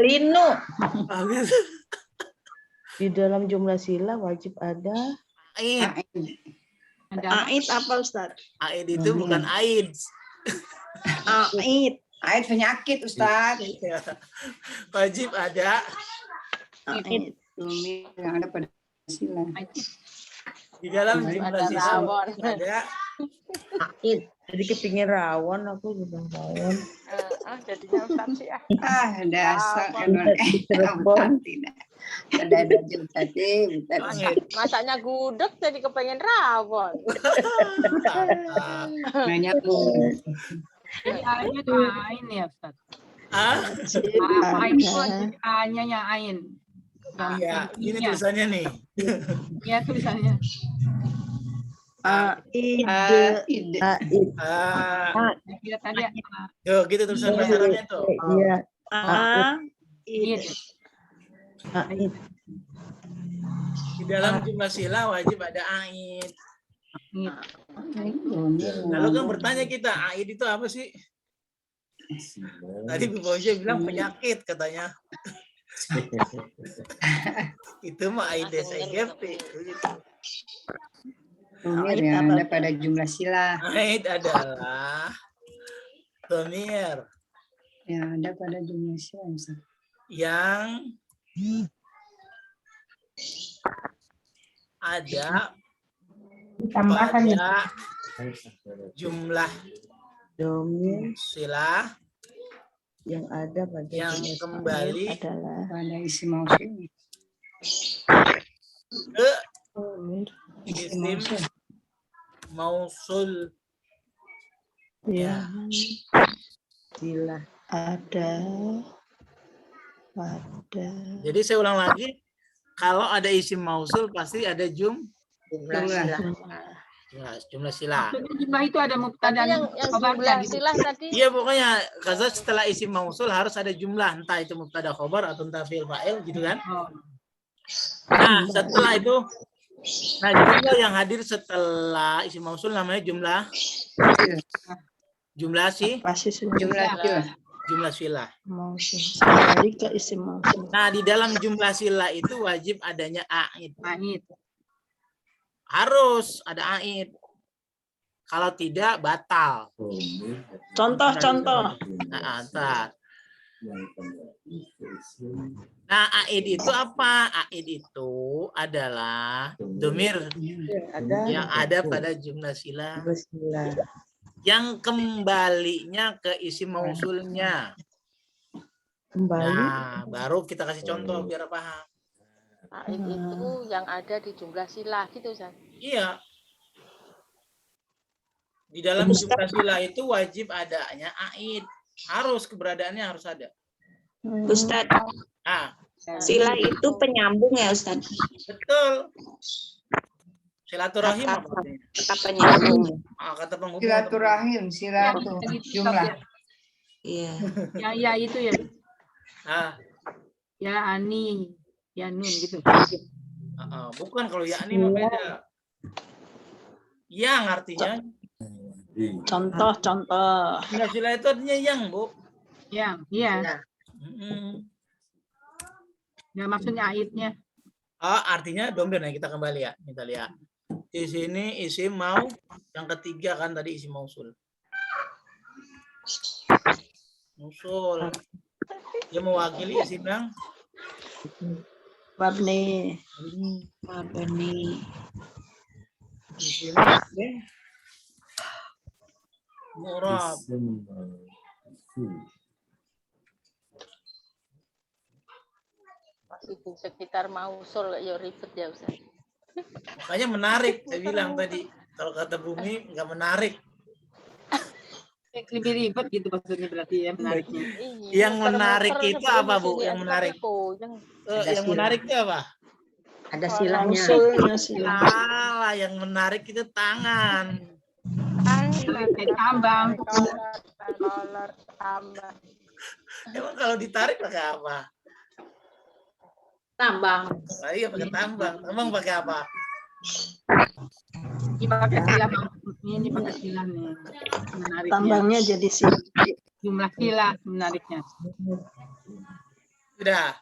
Speaker 2: linu.
Speaker 3: Di dalam jumlah silah wajib ada
Speaker 1: Aid.
Speaker 9: Aid apa Ustaz?
Speaker 1: Aid itu bukan AIDS.
Speaker 9: Aid.
Speaker 4: Aid penyakit Ustaz.
Speaker 1: Wajib ada
Speaker 9: Aid.
Speaker 4: Yang ada pada silah.
Speaker 1: di dalam jumlah siswa ada
Speaker 2: Aid.
Speaker 3: jadi kepingin rawon aku juga rawon.
Speaker 7: Jadinya Ustaz sih ya.
Speaker 4: Dasar
Speaker 3: Cirebon.
Speaker 4: tidak. Ada jam tadi,
Speaker 7: Masaknya gudeg jadi kepengen rawon.
Speaker 4: banyak
Speaker 11: Ain itu ain ya Ustaz.
Speaker 1: ah
Speaker 11: Ain itu hanya yang ain.
Speaker 1: Iya, ini tulisannya nih.
Speaker 4: Iya tulisannya.
Speaker 9: Aid.
Speaker 4: Kita tadi
Speaker 1: Yo, gitu tulisan bahasa Arabnya tuh.
Speaker 3: Iya.
Speaker 4: Iya.
Speaker 3: Aid.
Speaker 1: Di dalam jumlah sila wajib ada aid. Lalu kan bertanya kita, aid itu apa sih? Tadi Bu Boja bilang penyakit katanya. Itu mah Aedes aegypti.
Speaker 9: Domir yang ada pada jumlah sila.
Speaker 1: Aid adalah domir
Speaker 9: Yang ada pada jumlah sila.
Speaker 1: yang ada
Speaker 8: Ditambahkan ya.
Speaker 1: pada jumlah
Speaker 3: Domir
Speaker 1: sila
Speaker 3: yang ada pada
Speaker 1: yang
Speaker 3: jumlah
Speaker 1: kembali
Speaker 9: Adalah pada isim mausul.
Speaker 1: ke
Speaker 3: domir
Speaker 1: isim mausul. Ya.
Speaker 3: yang sila
Speaker 9: Ada pada
Speaker 1: Jadi saya ulang lagi, kalau ada isim mausul pasti ada jumlah sila.
Speaker 4: Maksudnya jumlah itu ada
Speaker 7: Tapi
Speaker 4: mubtada
Speaker 7: yang
Speaker 4: dan
Speaker 7: jumlah
Speaker 4: khabarnya gitu.
Speaker 7: silah tadi
Speaker 1: Iya pokoknya kaza setelah isim mausul harus ada jumlah, entah itu mubtada khobar atau entah fi'il fa'il gitu kan.
Speaker 4: Oh.
Speaker 1: Nah setelah itu, nah jumlah yang hadir setelah isim mausul namanya jumlah
Speaker 9: pasti
Speaker 1: jumlah sila.
Speaker 9: mausul. Kembali ke isim mausul.
Speaker 1: Nah di dalam jumlah sila itu wajib adanya aid.
Speaker 4: Aid.
Speaker 1: Harus ada aid. Kalau tidak batal.
Speaker 9: Contoh.
Speaker 1: Nah, ntar. Nah, aid itu apa? Aid itu adalah domir yang ada pada jumlah sila
Speaker 3: sila
Speaker 1: yang kembalinya ke isim mausulnya.
Speaker 3: kembali
Speaker 1: Nah, baru kita kasih contoh biar paham.
Speaker 7: Aid itu yang ada di jumlah silah gitu Ustaz.
Speaker 1: Iya. Di dalam jumlah sila itu wajib adanya aid. Harus keberadaannya harus ada.
Speaker 6: Ustadz,
Speaker 1: Ah,
Speaker 6: sila itu penyambung ya Ustadz.
Speaker 1: betul. Silaturahim apa artinya?
Speaker 6: Kata penyambung.
Speaker 1: Kata penghubung.
Speaker 9: Silaturahim,
Speaker 4: Ya, jumlah.
Speaker 6: Iya.
Speaker 4: Ya itu ya.
Speaker 1: Ah,
Speaker 4: Ya ani, ya nun gitu.
Speaker 1: bukan kalau yakni mah beda. Yang artinya
Speaker 9: Contoh.
Speaker 1: jumlah sila itu artinya yang, Bu.
Speaker 4: Yang, iya.
Speaker 1: Mm-mm.
Speaker 4: Ya maksudnya aidnya.
Speaker 1: Artinya domir. Nah, kita kembali ya. Kita lihat. Di sini isim mau yang ketiga kan tadi isim mausul. Mausul. Dia mewakili isim yang
Speaker 9: Mabni.
Speaker 1: di sini isim murab.
Speaker 7: Masih di sekitar mausul ya ribet ya Ustaz.
Speaker 1: Makanya menarik, saya bilang tadi. Kalau kata Bumi nggak menarik.
Speaker 4: Lebih ribet gitu maksudnya berarti ya menariknya.
Speaker 1: Yang menarik itu apa, Bu? Yang menarik? Yang menarik itu apa?
Speaker 2: Ada silahnya.
Speaker 1: Salah, yang menarik itu tangan.
Speaker 4: Tambang.
Speaker 1: Emang kalau ditarik pakai apa?
Speaker 2: Tambang.
Speaker 1: Iya pakai tambang. Emang pakai apa?
Speaker 4: Ini pakai sila, ini pakai sila nih. Menariknya.
Speaker 9: Tambangnya jadi sila.
Speaker 4: Jumlah sila menariknya.
Speaker 1: Sudah.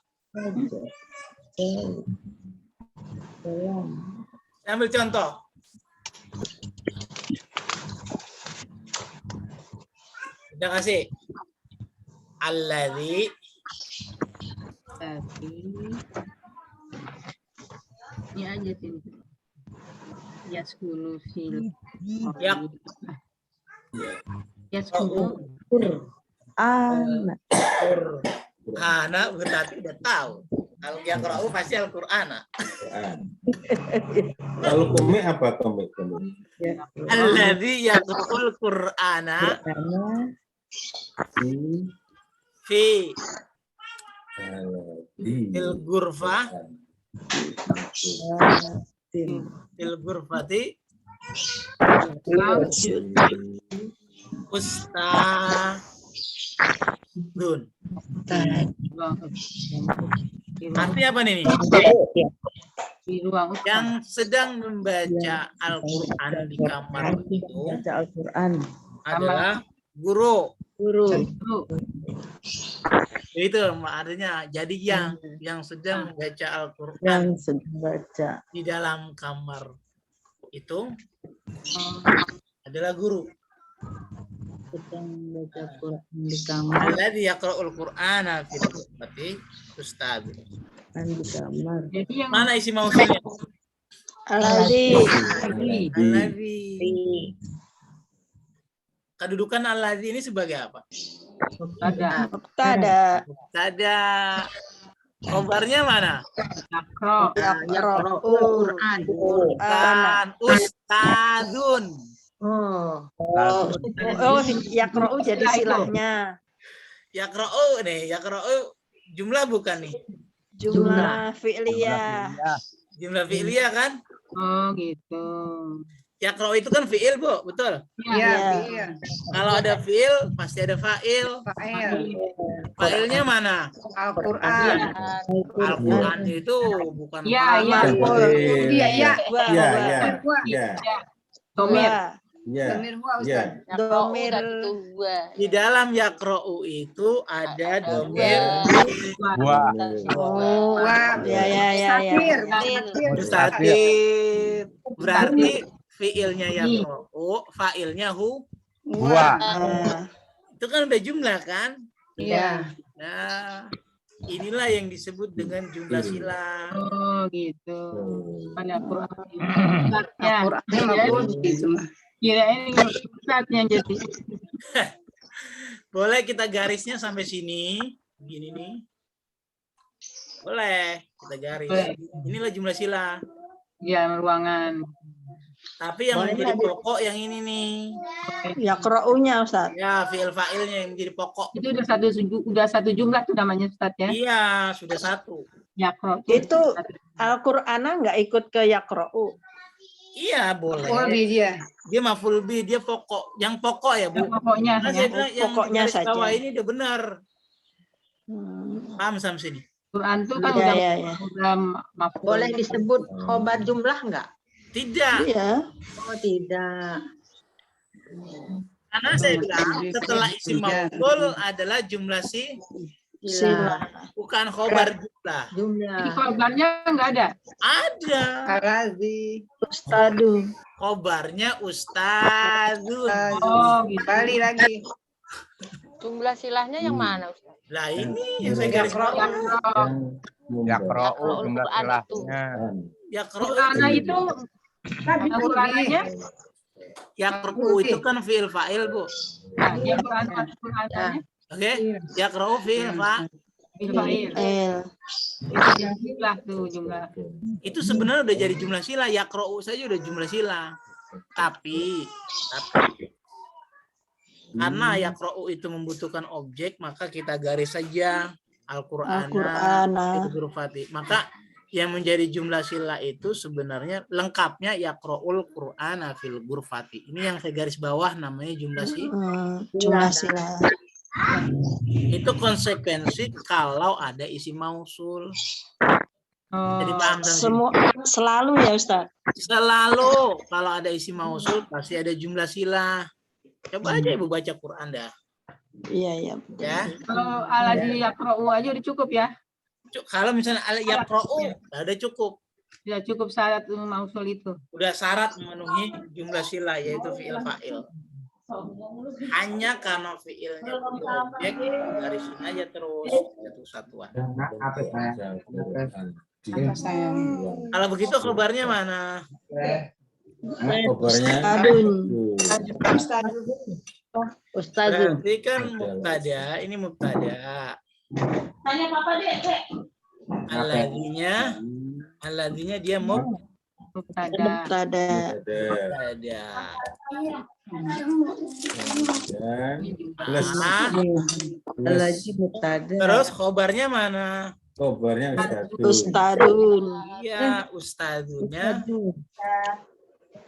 Speaker 1: Saya ambil contoh. Udah kasih. Alladzi
Speaker 4: ini aja sini. Yaskunu fil.
Speaker 1: Yap.
Speaker 4: Yaskunu.
Speaker 3: anak
Speaker 1: Anak berarti udah tahu. Kalau yang Qur'an pasti Al-Qur'an.
Speaker 10: Kalau kami apa kami?
Speaker 1: Alladzi yaqra'ul Qur'ana
Speaker 3: karena
Speaker 1: fi Fil ghurfah. Fil ghurfati. Ustadzun. Artinya apa nih?
Speaker 4: Di ruang utama.
Speaker 1: Yang sedang membaca Al-Quran di kamar itu
Speaker 3: Baca Al-Quran.
Speaker 1: adalah guru.
Speaker 3: Guru.
Speaker 1: Itu artinya. Jadi yang sedang membaca Al-Quran
Speaker 3: Yang sedang baca.
Speaker 1: di dalam kamar itu adalah guru.
Speaker 3: Sedang baca Quran di kamar.
Speaker 1: Alladzi yaqra'ul Qur'ana fil ghurfati ustaz.
Speaker 3: Di kamar.
Speaker 4: Jadi yang
Speaker 1: Mana isi mausulnya?
Speaker 9: Alladzi.
Speaker 1: Alladzi. Kedudukan alladzi ini sebagai apa?
Speaker 4: ada
Speaker 9: Mubtada.
Speaker 1: Ada. Khobarnya mana?
Speaker 4: yakro.
Speaker 9: Yaqra'u.
Speaker 2: Quran.
Speaker 1: Bukan. Ustadzun.
Speaker 2: Oh.
Speaker 9: Oh, yaqra'u jadi silahnya.
Speaker 1: Yaqra'u nih. Yaqra'u jumlah bukan nih?
Speaker 9: Jumlah fi'liyah.
Speaker 1: Jumlah fi'liyah kan?
Speaker 4: Oh gitu.
Speaker 1: Yaqra'u itu kan fi'il, Bu. Betul?
Speaker 9: Iya.
Speaker 1: Kalau ada fi'il, pasti ada fa'il. Fa'ilnya mana?
Speaker 2: Al-Quran.
Speaker 1: Al-Quran itu bukan
Speaker 4: Iya, iya.
Speaker 2: Iya.
Speaker 4: Domir.
Speaker 2: Domir huwa, Ustaz.
Speaker 9: Domir.
Speaker 1: di dalam yaqra'u itu ada domir
Speaker 5: Gua.
Speaker 9: Oh, ya.
Speaker 1: mustatir. Berarti fi'ilnya yaqra'u, fa'ilnya hu.
Speaker 5: Gua.
Speaker 1: Itu kan udah jumlah kan?
Speaker 2: Iya.
Speaker 1: Nah, inilah yang disebut dengan jumlah sila.
Speaker 4: Oh gitu. Pada Quran.
Speaker 2: Al-Qurannya maf'ul gitu.
Speaker 4: Kirain ustadznya jadi.
Speaker 1: Boleh kita garisnya sampai sini, begini nih. Boleh kita garis.
Speaker 4: Boleh.
Speaker 1: Inilah jumlah sila.
Speaker 4: Ya ruangan.
Speaker 1: Tapi yang menjadi pokok yang ini nih.
Speaker 9: Yaqra'unya, Ustaz.
Speaker 1: Ya, fi'il fa'ilnya yang menjadi pokok.
Speaker 4: Itu udah satu jumlah tuh namanya Ustadz ya.
Speaker 1: Iya, sudah satu.
Speaker 4: Yakro.
Speaker 9: Itu Al-Qur'ana nggak ikut ke yaqra'u.
Speaker 1: Iya, boleh.
Speaker 2: dia.
Speaker 1: Dia maf'ul bi, dia pokok. Yang pokok ya, Bu.
Speaker 4: Pokoknya
Speaker 1: Nah, saya bilang yang
Speaker 9: pokoknya
Speaker 1: garis
Speaker 9: saja.
Speaker 1: bawah ini udah benar. Paham sampai sini?
Speaker 4: Quran tuh kan
Speaker 9: Ya.
Speaker 4: udah maf'ul.
Speaker 2: Boleh disebut khobar jumlah enggak?
Speaker 1: Tidak.
Speaker 9: Iya.
Speaker 2: Oh, tidak.
Speaker 1: Karena saya bilang setelah isim maf'ul adalah jumlah
Speaker 9: Sila.
Speaker 1: bukan khobar jumlah.
Speaker 4: Jadi
Speaker 2: Jumlah.
Speaker 4: korbannya nggak ada.
Speaker 1: Ada.
Speaker 2: Al-Razi.
Speaker 9: Ustadu.
Speaker 1: Khobarnya ustadzun.
Speaker 4: Oh gitu.
Speaker 2: Kali lagi.
Speaker 7: Jumlah silahnya yang mana, Ustaz?
Speaker 1: Lah ini yang saya garis bawah.
Speaker 5: Yaqra'u jumlah silahnya.
Speaker 4: Qur'ana itu Qur'ananya
Speaker 1: Yaqra'u itu kan fi'il fa'il, Bu.
Speaker 4: nah, yang Qur'ananya
Speaker 1: Oke? Yaqra'u fi'il fa'il.
Speaker 4: Fa'il. Yang jumlah tuh jumlah.
Speaker 1: Itu sebenarnya udah jadi jumlah sila. Yaqra'u saja udah jumlah sila. Tapi karena yaqra'u itu membutuhkan objek, maka kita garis saja Al-Qur'ana. Maka yang menjadi jumlah sila itu sebenarnya lengkapnya yaqra'ul Qur'ana fil ghurfati. Ini yang saya garis bawah namanya jumlah sila.
Speaker 9: Jumlah sila.
Speaker 1: Itu konsekuensi kalau ada isim mausul. Jadi paham kan?
Speaker 9: Semua selalu ya, Ustaz.
Speaker 1: Selalu kalau ada isim mausul pasti ada jumlah sila. Coba aja Ibu baca Quran dah.
Speaker 9: Iya.
Speaker 1: Ya.
Speaker 4: Kalau alladzi yaqra'u aja udah cukup ya.
Speaker 1: Kalau misalnya yaqra'u udah cukup.
Speaker 4: Ya cukup syarat mausul itu.
Speaker 1: Udah syarat memenuhi jumlah sila yaitu fi'il fa'il. Hanya karena fi'ilnya objek garisin aja terus satu satuan. Kalau begitu kabarnya mana?
Speaker 10: Kabarnya
Speaker 2: Ustadzun.
Speaker 1: Berarti kan mubtada, ini mubtada.
Speaker 3: Tanya Papa, Dek.
Speaker 1: Alladzina dia
Speaker 4: Mubtada.
Speaker 9: Mubtada.
Speaker 1: Ada.
Speaker 10: Plus
Speaker 3: Lagi mubtada.
Speaker 1: Terus khobarnya mana?
Speaker 10: kobarnya ustadun.
Speaker 9: Ustadun.
Speaker 1: Iya, ustadunya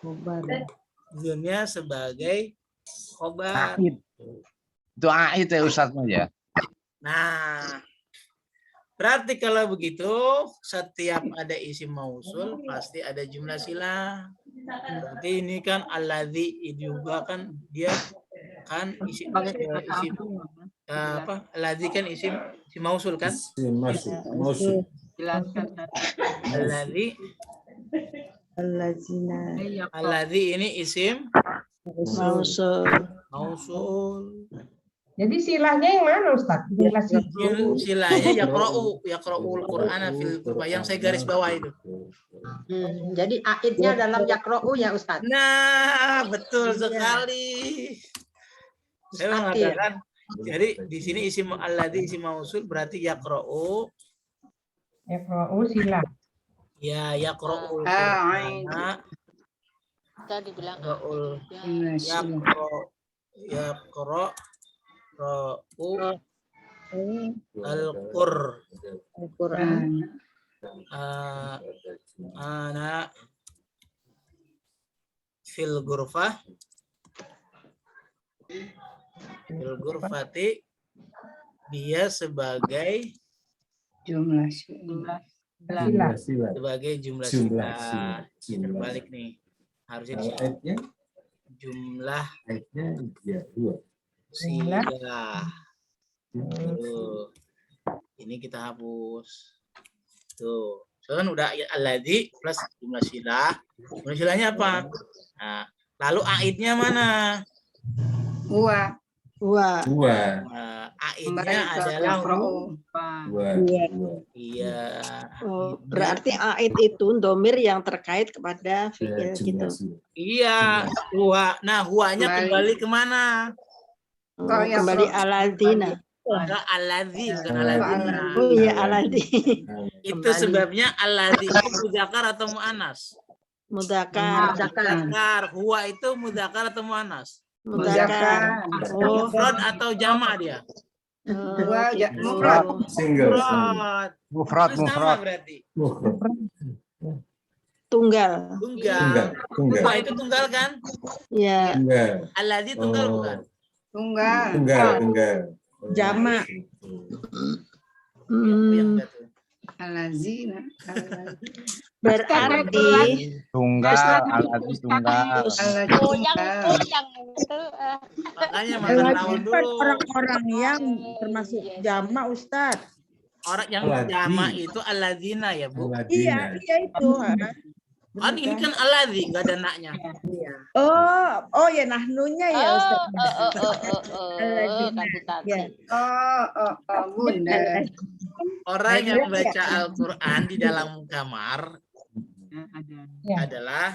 Speaker 3: Khobar.
Speaker 1: dunia sebagai khobar.
Speaker 5: Aid. Itu aid ya Ustadznya ya.
Speaker 1: Nah, berarti kalau begitu setiap ada isim mausul pasti ada jumlah silah. Berarti ini kan alladzi juga kan dia kan isim apa? Alladzi kan isim mausul kan?
Speaker 10: Mausul.
Speaker 4: Jelaskan.
Speaker 1: Alladzi
Speaker 3: Allazina.
Speaker 1: alladzi ini isim
Speaker 9: Mausul.
Speaker 1: mausul.
Speaker 8: Jadi silahnya yang mana Ustaz? Jelasin.
Speaker 1: Silanya yaqra'ul Qur'ana fil qurba yang saya garis bawah itu.
Speaker 2: Jadi aidnya dalam yakro'u ya Ustaz.
Speaker 1: Nah, betul sekali. Saya mengatakan jadi di sini isim alladzi isim mausul berarti yaqra'u.
Speaker 8: Yakro'u silah.
Speaker 1: Ya, yaqra'ul
Speaker 4: Ain.
Speaker 1: Qur'ana.
Speaker 7: Tadi bilang
Speaker 1: Yaqra'ul yaqra'u
Speaker 3: Al-Quran.
Speaker 1: ana fil ghurfati dia sebagai
Speaker 3: Jumlah.
Speaker 8: Silah.
Speaker 1: sebagai jumlah
Speaker 10: Jumlah
Speaker 1: silah.
Speaker 10: silah.
Speaker 1: Terbalik nih. Harusnya di
Speaker 10: Kalau
Speaker 1: sini.
Speaker 10: aidnya,
Speaker 1: Jumlah
Speaker 10: aidnya ya 2.
Speaker 1: silah. Tuh. Ini kita hapus. Tuh. So, kan udah alladzi plus jumlah silah. Jumlah silahnya apa? Nah, lalu aidnya mana?
Speaker 4: Huwa.
Speaker 9: Wa.
Speaker 10: 2.
Speaker 1: Aidnya adalah iya.
Speaker 9: Oh, berarti aid itu domir yang terkait kepada fi'il gitu.
Speaker 1: Iya, huwa. Nah, huwanya kembali kemana?
Speaker 9: Oh, kembali aladzina.
Speaker 1: Enggak alladzi, bukan aladzina.
Speaker 9: Oh iya aladzi.
Speaker 1: Itu sebabnya alladzi itu mudzakkar atau muannas?
Speaker 9: Mudzakkar.
Speaker 1: Mudzakkar. Huwa itu mudzakkar atau muannas?
Speaker 9: Mudzakkar. Oh.
Speaker 1: Mufrad atau jamak dia?
Speaker 4: Mufrad.
Speaker 10: Single.
Speaker 1: Mufrad.
Speaker 5: Mufrad,
Speaker 1: Itu sama
Speaker 5: mufrad.
Speaker 1: berarti.
Speaker 9: Tunggal.
Speaker 1: Tunggal. Huwa itu tunggal kan?
Speaker 9: Ya.
Speaker 10: Tunggal.
Speaker 1: Alladzi tunggal bukan?
Speaker 10: Tunggal.
Speaker 3: Jamak.
Speaker 1: Itu yang satu.
Speaker 4: Alazina.
Speaker 9: Berarti
Speaker 5: Tunggal, aladzi tunggal.
Speaker 7: goyang itu.
Speaker 1: Makanya makan lawan dulu.
Speaker 3: Orang-orang yang termasuk jamak Ustaz.
Speaker 1: Orang yang
Speaker 10: Alladzi.
Speaker 1: jamak itu alladzina ya, Bu.
Speaker 3: Iya itu.
Speaker 1: Kan ini kan alladzi, enggak ada naknya.
Speaker 3: Oh ya nahnunya ya Ustaz. Ya.
Speaker 4: Bunda.
Speaker 1: Orang yang baca Al-Qur'an di dalam kamar adalah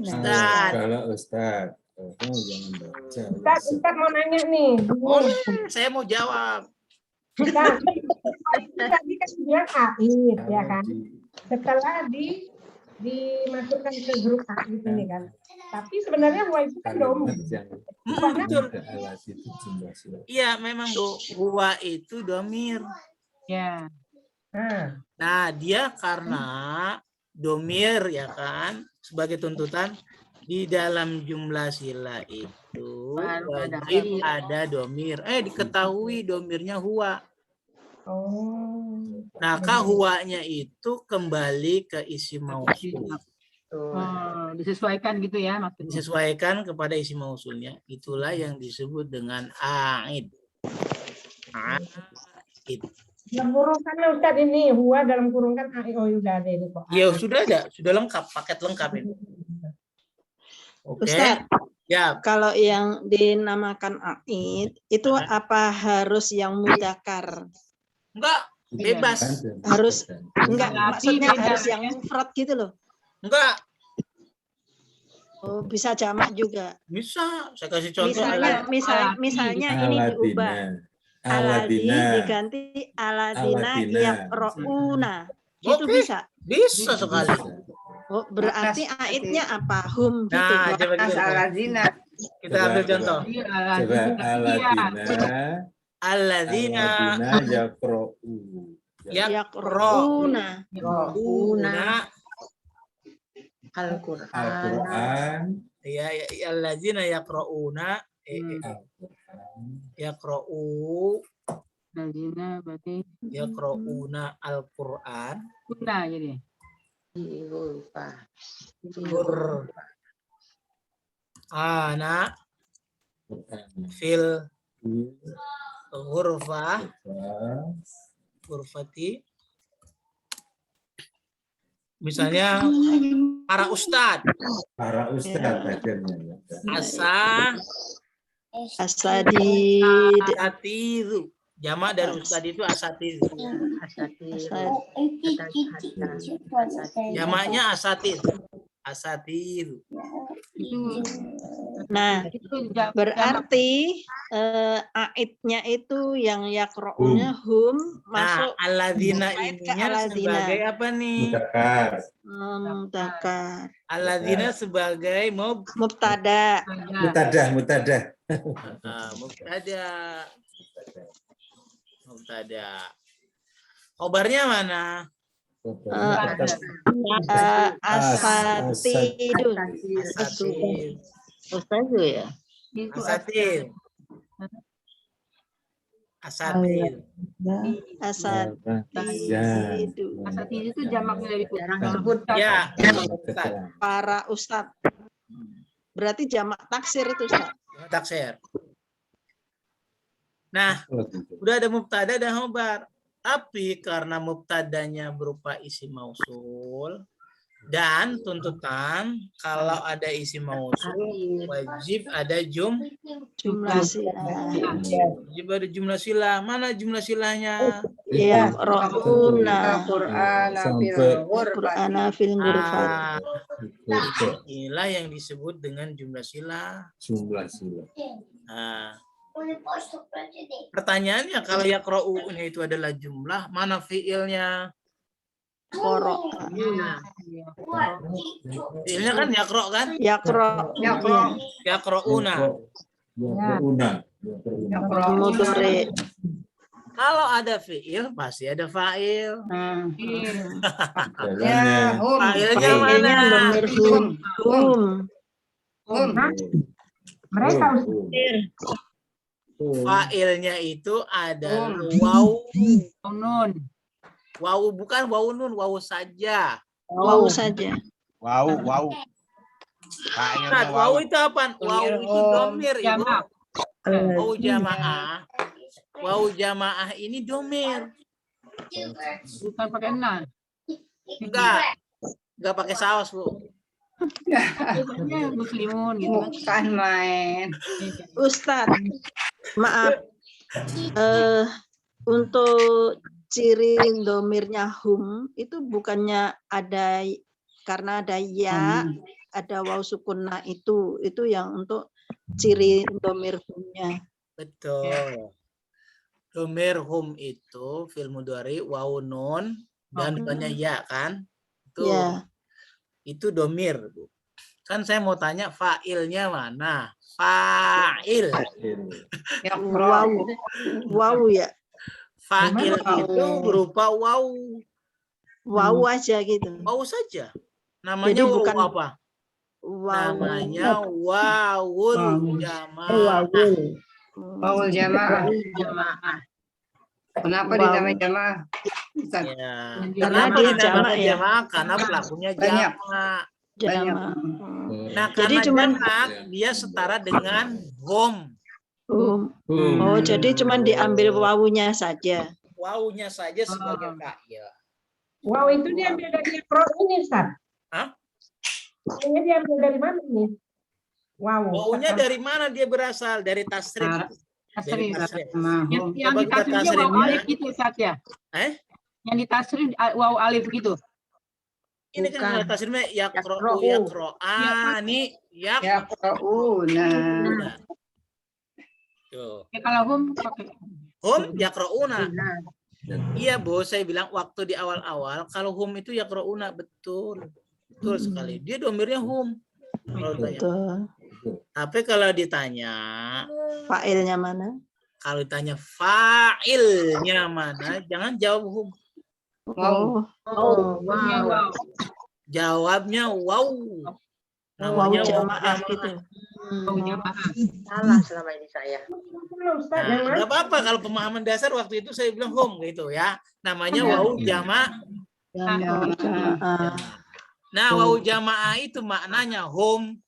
Speaker 1: Ustaz.
Speaker 10: Kalau Ustaz. Jangan baca.
Speaker 8: Ustaz mau nanya nih.
Speaker 1: Boleh, saya mau jawab.
Speaker 8: Ustaz, tadi kan bilang aid ya kan. Setelah dimasukkan ke grup aid ini kan. Tapi sebenarnya huwa itu kan domir.
Speaker 1: Betul.
Speaker 10: Alladzi itu jumlah silah.
Speaker 1: Iya, memang huwa itu domir.
Speaker 4: Ya.
Speaker 1: Nah, dia karena domir ya kan sebagai tuntutan di dalam jumlah sila itu wajib ada domir. Diketahui domirnya huwa. Maka huwanya itu kembali ke isim mausul.
Speaker 4: Disesuaikan gitu ya maksudnya.
Speaker 1: Disesuaikan kepada isim mausulnya. Itulah yang disebut dengan aid. Aid.
Speaker 8: Dalam kurungan Ustaz ini huwa dalam kurungan aid. Oh sudah ada ini kok.
Speaker 1: Ya sudah ada, sudah lengkap, paket lengkap ini. Oke.
Speaker 9: Ustaz,
Speaker 1: Ya,
Speaker 9: kalau yang dinamakan aid itu apa harus yang mudzakkar?
Speaker 1: enggak, bebas.
Speaker 9: Harus enggak
Speaker 4: Berarti
Speaker 9: maksudnya
Speaker 4: beda,
Speaker 9: harus
Speaker 4: ya?
Speaker 9: yang mufrad gitu loh.
Speaker 1: Enggak,
Speaker 9: Oh, bisa jamak juga.
Speaker 1: bisa. Saya kasih contoh.
Speaker 9: Misalnya ini diubah. Aladzi diganti aladina yaqrauna. Itu
Speaker 1: Oke.
Speaker 9: bisa.
Speaker 1: Bisa sekali.
Speaker 9: Oh, berarti aidnya apa? Hum gitu.
Speaker 1: Nah, coba kita
Speaker 4: Al-lazina.
Speaker 1: kita ambil contoh.
Speaker 10: Coba aladina.
Speaker 1: Alladzina
Speaker 10: Yaqra'u.
Speaker 1: yaqra'una
Speaker 2: Al-Qur'an.
Speaker 10: Al-Qur'an.
Speaker 1: ya alladzina yaqra'una yaqra'u
Speaker 4: Alladzina berarti
Speaker 1: yaqra'una al-Qur'an
Speaker 4: guna jadi.
Speaker 1: ana fil ghurfati misalnya para ustadz
Speaker 10: akhirnya.
Speaker 1: asatidu jamak dari ustadz itu asatidu jamaknya asatidu.
Speaker 9: Nah, berarti aidnya itu yang yaqra'unya hum masuk
Speaker 1: alladzina
Speaker 9: aid ke
Speaker 1: ininya
Speaker 9: alladzina.
Speaker 1: sebagai apa nih?
Speaker 9: Mudzakkar.
Speaker 1: Alladzina sebagai
Speaker 9: Mubtada.
Speaker 1: Mubtada. Khobarnya mana?
Speaker 9: Asatidu.
Speaker 2: Ustazu ya.
Speaker 1: Asatir.
Speaker 4: Asatidu itu jamaknya dari
Speaker 1: Ya.
Speaker 9: Para ustadz. Berarti jamak taksir itu, Ustaz.
Speaker 1: Taksir. Nah, udah ada mubtada dan khobar. Tapi karena mubtadanya berupa isim mausul dan tuntutan kalau ada isim mausul wajib ada
Speaker 9: jumlah silah.
Speaker 1: Wajib ada jumlah silah. Mana jumlah silahnya?
Speaker 9: Ya, Qur'ana fil ghurfat.
Speaker 1: Inilah yang disebut dengan jumlah silah. Nah, pertanyaannya kalau yaqra'u-nya itu adalah jumlah, mana fiilnya? Fiilnya kan yaqra' kan? Yaqra'una.
Speaker 9: Mudhari.
Speaker 1: Kalau ada fiil pasti ada fa'il. Fa'ilnya mana?
Speaker 8: Mereka
Speaker 1: Fa'ilnya itu ada waw
Speaker 4: nun.
Speaker 1: Waw bukan waw nun, waw saja.
Speaker 9: Waw saja.
Speaker 5: Wow.
Speaker 1: Nah, waw itu apa? Waw itu domir, Ibu. Waw jamaah. Waw jamaah ini domir.
Speaker 4: Bukan pakai na.
Speaker 1: Enggak pakai saus, Bu.
Speaker 4: Muslimun gitu kan.
Speaker 6: main.
Speaker 9: Ustadz, maaf. Untuk ciri domirnya hum itu bukannya ada karena ada ya, ada waw sukunna itu yang untuk ciri domir humnya.
Speaker 1: Betul. Domir hum itu fil mudhari waw nun dan depannya ya kan? Itu.
Speaker 9: Ya.
Speaker 1: Itu domir, Bu. Kan saya mau tanya fa'ilnya mana? Fa'il.
Speaker 9: Waw ya.
Speaker 1: Fa'il itu berupa waw.
Speaker 9: Waw aja gitu.
Speaker 1: Waw saja. Namanya
Speaker 9: Jadi bukan
Speaker 1: waw apa?
Speaker 9: Waw.
Speaker 1: Namanya wawul jamaah.
Speaker 6: Wawul jamaah. Kenapa dinamai jamaah?
Speaker 1: Ya.
Speaker 9: Karena
Speaker 1: Kenapa
Speaker 9: dia
Speaker 1: dinamakan
Speaker 9: jamak ya.
Speaker 1: jamaah? Karena pelakunya
Speaker 6: Banyak.
Speaker 1: jamak.
Speaker 9: Jamak.
Speaker 1: Nah,
Speaker 9: Jadi
Speaker 1: karena
Speaker 9: cuman
Speaker 1: jamak, dia setara dengan hum.
Speaker 9: Oh, jadi cuman diambil wawunya saja.
Speaker 1: Wawunya saja sebagai fa'il.
Speaker 8: wow itu diambil dari Qur'an ini, Ustaz.
Speaker 1: Hah?
Speaker 8: Ini diambil dari mana nih? Wow.
Speaker 1: Wawunya dari mana dia berasal? Dari tasrif. Dari tasrif.
Speaker 4: Yang
Speaker 1: Coba kita
Speaker 4: ditasrifnya waw
Speaker 1: tasrifnya.
Speaker 4: alif gitu Ustaz ya. Yang ditasrif waw alif gitu.
Speaker 1: Ini kan tasrifnya yaqra'u yaqra'ani
Speaker 6: Yaqra'una.
Speaker 1: Tuh.
Speaker 4: Ya, kalau hum pakai
Speaker 1: Hum yaqra'una. Iya, Bu, saya bilang waktu di awal-awal kalau hum itu yaqra'una betul. Betul sekali. Dia domirnya hum. Kalau ditanya.
Speaker 9: Betul.
Speaker 1: Tapi kalau ditanya,
Speaker 9: Fa'ilnya mana?
Speaker 1: kalau ditanya fa'ilnya mana, jangan jawab hum.
Speaker 9: Oh,
Speaker 4: Wow.
Speaker 1: Jawabnya wow.
Speaker 9: wow
Speaker 1: Namanya
Speaker 9: jamaah gitu.
Speaker 4: Wow, jamaah.
Speaker 2: Salah selama ini saya.
Speaker 8: Ustaz, yang
Speaker 1: Nah,
Speaker 8: mana?
Speaker 1: nggak apa-apa kalau pemahaman dasar waktu itu saya bilang hum gitu ya. Namanya
Speaker 4: Ya.
Speaker 1: wau jamaah.
Speaker 9: Oh, jamaah.
Speaker 1: Nah, wau jamaah itu maknanya hum.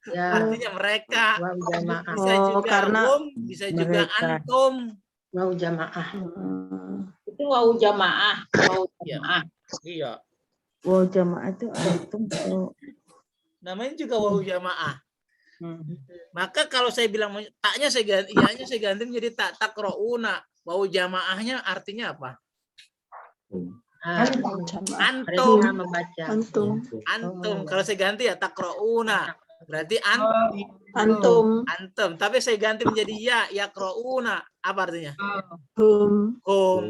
Speaker 2: Ya,
Speaker 1: Artinya mereka.
Speaker 2: wau jamaah.
Speaker 1: Bisa
Speaker 9: Oh,
Speaker 1: juga
Speaker 9: karena
Speaker 1: hum, bisa juga
Speaker 2: mereka.
Speaker 1: antum.
Speaker 2: Wau jamaah.
Speaker 6: Itu wau jamaah. Wau
Speaker 1: Iya.
Speaker 6: jamaah.
Speaker 1: Iya.
Speaker 3: Wow jamaah itu antum tuh.
Speaker 1: Namanya juga wau jamaah. Maka kalau saya bilang taknya saya ganti, ianya saya ganti menjadi tak takrouna. Wau jamaahnya artinya apa? Antum.
Speaker 2: Mereka membaca.
Speaker 9: Antum.
Speaker 1: Antum. Kalau saya ganti ya takrouna. Berarti antum.
Speaker 9: Antum.
Speaker 1: Antum. Tapi saya ganti menjadi ya, yakrouna. Apa artinya?
Speaker 9: Hum.
Speaker 1: Hum.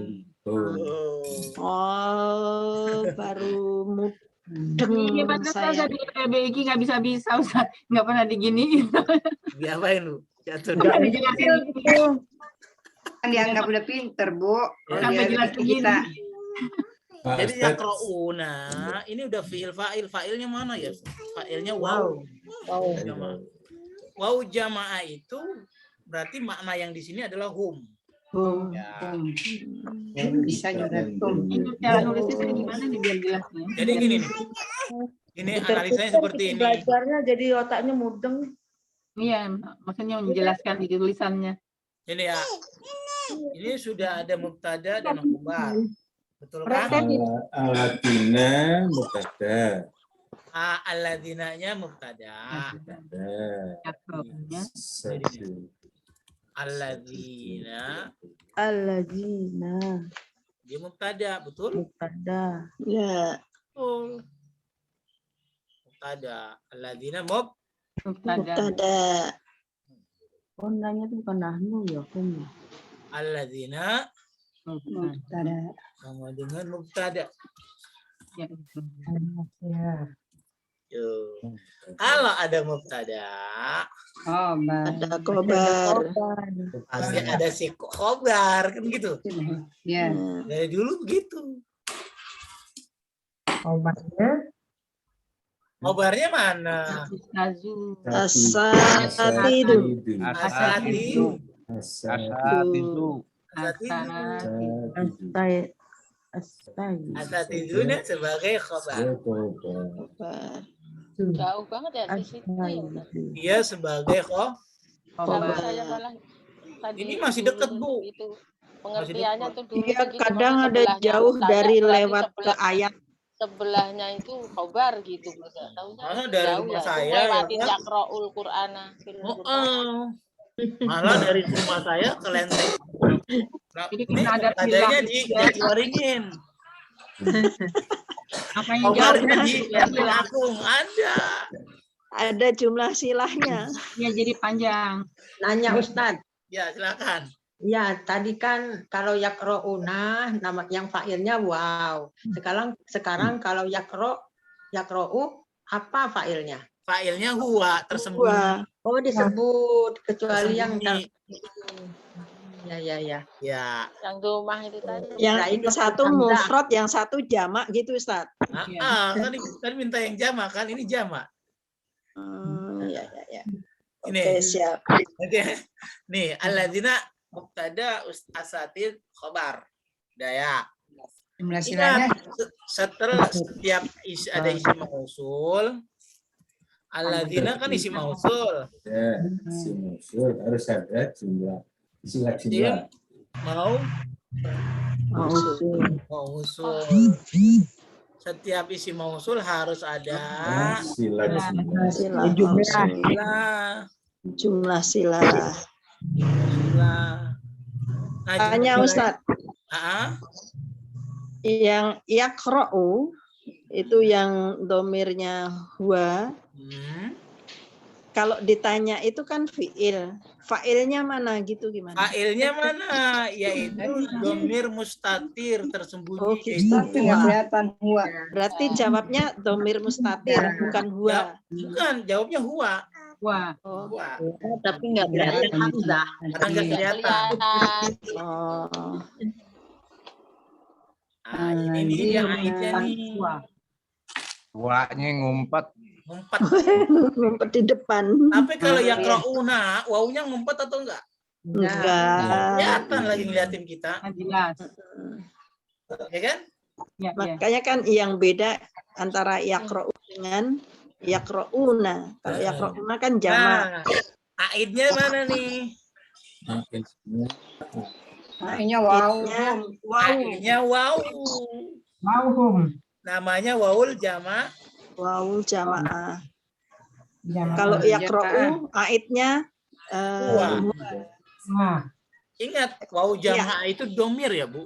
Speaker 9: Oh, baru mudeng
Speaker 4: Iya, betul
Speaker 9: saya.
Speaker 4: tadi PBG nggak bisa Ustaz. Nggak pernah diginiin.
Speaker 1: Diapain lu? Jatuh.
Speaker 4: Nggak dijelasin gitu.
Speaker 2: Kan dianggap udah pinter, Bu.
Speaker 4: Sampai jelas begini.
Speaker 10: Pak
Speaker 1: Jadi
Speaker 10: Ustadz,
Speaker 1: yakrouna ini udah fiil fa'il. Fa'ilnya mana ya? Fa'ilnya wow. Wow jamaah. Wow jamaah itu berarti makna yang di sini adalah hum.
Speaker 9: Hum.
Speaker 1: Ya.
Speaker 2: Bisa juga.
Speaker 4: Itu cara nulisnya saya gimana nih biar jelas ya.
Speaker 1: Jadi gini nih. Ini analisanya seperti ini.
Speaker 3: Belajarnya jadi otaknya mudeng.
Speaker 4: Iya, maksudnya menjelaskan di tulisannya.
Speaker 1: Ini ya. Ini sudah ada mubtada dan khabar. Betul kan?
Speaker 10: Aladina mubtada.
Speaker 1: Alladzinanya mubtada. Alladzina
Speaker 3: Alladzina.
Speaker 1: dia mubtada, betul?
Speaker 3: Mubtada.
Speaker 9: Ya.
Speaker 1: Betul. Mubtada. Alladzina
Speaker 9: Mubtada.
Speaker 3: Ondanya itu bukan nahnu ya, hum.
Speaker 1: alladzina
Speaker 3: Mubtada.
Speaker 1: sama dengan mubtada.
Speaker 4: Ya.
Speaker 1: Tuh. Kalau ada mubtada,
Speaker 9: Ada kobar.
Speaker 1: pasti ada si khobar kan gitu.
Speaker 2: Ya.
Speaker 1: Dari dulu begitu.
Speaker 8: Obatnya
Speaker 1: Khobarnya mana?
Speaker 4: Azu.
Speaker 9: Asatidu.
Speaker 1: Asati.
Speaker 5: Asatidu.
Speaker 1: Asatiduna sebagai khobar.
Speaker 9: Kobar.
Speaker 7: Jauh banget ya di situ.
Speaker 1: Dia sebagai
Speaker 7: Sama saya malah tadi
Speaker 1: Ini masih dekat, Bu.
Speaker 7: Itu pengertiannya tuh dulu.
Speaker 9: Iya,
Speaker 7: begitu,
Speaker 9: kadang
Speaker 7: maksudnya
Speaker 9: ada
Speaker 7: sebelahnya
Speaker 9: jauh
Speaker 7: mubtada,
Speaker 9: dari
Speaker 7: berarti
Speaker 9: lewat ke ayat.
Speaker 7: sebelahnya itu khobar gitu. Nggak taunya
Speaker 1: Masa dari
Speaker 7: jauh
Speaker 1: rumah
Speaker 7: ya.
Speaker 1: saya,
Speaker 7: Lewatin
Speaker 1: ya kan?
Speaker 7: Yaqra'ul Qur'ana.
Speaker 1: Malah dari rumah saya ke Lenteng. Nah,
Speaker 4: Jadi
Speaker 1: ini
Speaker 4: karena ada
Speaker 1: adanya
Speaker 4: pilah
Speaker 1: di
Speaker 4: juga.
Speaker 1: Waringin.
Speaker 4: Apa yang
Speaker 1: Khobarnya
Speaker 4: jauh?
Speaker 1: di Lenteng Agung ada.
Speaker 9: Ada jumlah silahnya.
Speaker 4: Ya jadi panjang.
Speaker 2: Nanya Ustadz.
Speaker 1: Ya silakan.
Speaker 2: Ya, tadi kan kalau yakrouna nama yang fa'ilnya wow. Sekarang kalau yakrou apa fa'ilnya?
Speaker 1: Fa'ilnya huwa tersembunyi.
Speaker 9: Wah,
Speaker 2: Oh, disebut kecuali yang
Speaker 1: Tersembunyi.
Speaker 2: ya.
Speaker 7: Yang di rumah itu tadi.
Speaker 9: yang
Speaker 2: Nah, ini
Speaker 9: satu
Speaker 2: hamzah.
Speaker 9: mufrad, yang satu jamak gitu, Ustaz.
Speaker 1: Kan minta yang jamak kan ini jamak.
Speaker 9: Ya.
Speaker 1: Ini.
Speaker 9: Oke, siap.
Speaker 1: Oke. Nih, alladzina mubtada asatid khobar. Daya.
Speaker 2: Jumlah
Speaker 1: Ingat, setelah setiap ada isi mausul, alladzina kan isi mausul.
Speaker 10: Ya, isi mausul harus ada jumlah sila-sila.
Speaker 1: Mausul. Setiap isi mausul harus ada
Speaker 10: Sila-sila.
Speaker 9: Jumlah sila. Tanya, Ustaz. Yang yakra'u itu yang domirnya huwa. kalau ditanya itu kan fiil. Fa'ilnya mana gitu gimana?
Speaker 1: Fa'ilnya mana? Yaitu domir mustatir tersembunyi.
Speaker 9: Oh,
Speaker 1: yaitu
Speaker 9: mustatir,
Speaker 1: huwa.
Speaker 8: kelihatan huwa.
Speaker 9: Berarti jawabnya domir mustatir, bukan huwa.
Speaker 1: Bukan, jawabnya huwa.
Speaker 4: Wah.
Speaker 9: Oh.
Speaker 1: Huwa.
Speaker 2: Tapi nggak kelihatan hamzah.
Speaker 1: Karena nggak kelihatan.
Speaker 9: Oh.
Speaker 1: Nah, ini nih yang aidnya nih.
Speaker 5: Wanya ngumpet.
Speaker 1: Ngumpet.
Speaker 9: Ngumpet di depan.
Speaker 1: Tapi kalau yakrauna, wawunya ngumpet atau enggak?
Speaker 9: Enggak.
Speaker 1: Kelihatan lagi ngeliatin kita.
Speaker 4: Jelas.
Speaker 1: Ya kan?
Speaker 4: Ya, ya.
Speaker 9: Makanya kan yang beda antara yakra'u dengan yakra'una. Kalau yakra'una kan jamak.
Speaker 1: Nah, aidnya mana nih?
Speaker 8: Akhirnya wow.
Speaker 1: Aidnya waw.
Speaker 8: Wauhum.
Speaker 1: Namanya wawul jamak.
Speaker 9: Wawul jamaah.
Speaker 8: Jamaah.
Speaker 9: Kalau yakra'u aidnya
Speaker 1: Huwa.
Speaker 8: Nah,
Speaker 1: Ingat, waw jamak itu domir ya, Bu?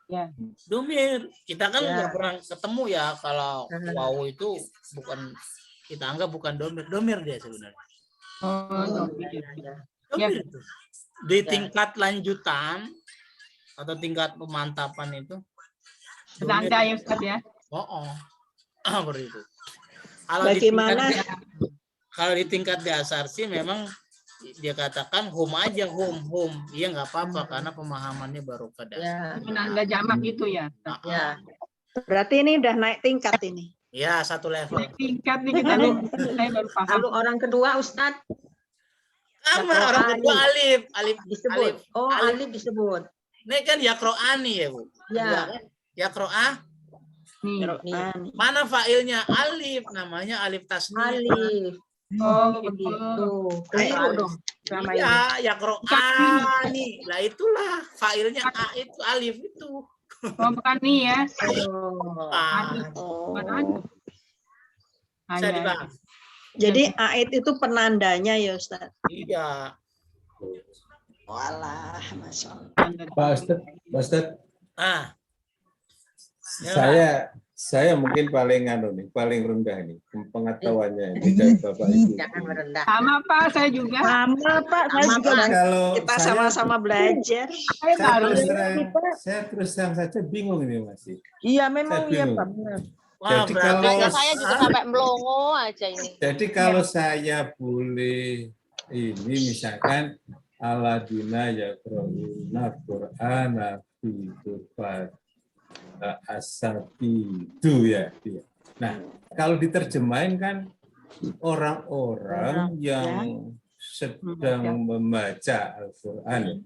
Speaker 4: Ya.
Speaker 1: Domir. Kita kan
Speaker 2: Ya.
Speaker 1: nggak pernah ketemu ya kalau waw itu bukan, kita anggap bukan domir. Domir dia sebenarnya.
Speaker 4: Oh,
Speaker 1: Domir itu. Di tingkat lanjutan atau tingkat pemantapan itu.
Speaker 4: Bercanda ya Ustaz ya.
Speaker 1: Oh. Seperti itu.
Speaker 9: Bagaimana?
Speaker 1: Kalau di tingkat dasar sih memang dia katakan home aja, home. Iya nggak apa-apa karena pemahamannya baru pada.
Speaker 2: Ya.
Speaker 4: Penanda jamak gitu ya.
Speaker 2: Ya.
Speaker 9: Berarti ini udah naik tingkat ini.
Speaker 1: Ya, satu level.
Speaker 4: Tingkat nih kita nih. Saya baru paham.
Speaker 2: Lalu orang kedua Ustadz
Speaker 1: Sama orang kedua alif
Speaker 2: disebut. Oh, alif disebut.
Speaker 1: Ini kan yakroani ya, Bu.
Speaker 2: Ya.
Speaker 1: Yakroah.
Speaker 4: Nih.
Speaker 1: Mana fa'ilnya? Alif, namanya alif tasniah.
Speaker 2: Alif.
Speaker 4: Oh,
Speaker 2: begitu. Keliru dong. Selama ini.
Speaker 1: Iya, yakroani. Lah itulah fa'ilnya a itu alif itu.
Speaker 4: Oh, bukan nih ya.
Speaker 2: Oh.
Speaker 1: Bisa dibahas.
Speaker 9: Jadi ait itu penandanya ya Ustaz.
Speaker 1: Iya.
Speaker 9: Walah, Masya Allah.
Speaker 10: Pak Ustadz, saya mungkin paling paling rendah nih pengetahuannya ini dari Bapak Ibu.
Speaker 2: Jangan merendah.
Speaker 4: Sama Pak, saya juga.
Speaker 9: Sama Pak, saya juga.
Speaker 10: Kalau
Speaker 9: Kita
Speaker 10: saya-
Speaker 9: sama-sama belajar.
Speaker 10: Saya terus terang saja bingung ini masih.
Speaker 3: Iya memang iya
Speaker 10: bingung.
Speaker 3: Pak. Benar.
Speaker 10: Jadi kalau
Speaker 7: Saya juga sampai melongo aja ini.
Speaker 10: Jadi kalau saya boleh ini misalkan Aladina yaqra'una Qur'ana fi tufat asabidu ya. Nah, kalau diterjemahin kan orang-orang yang sedang membaca Al-Qur'an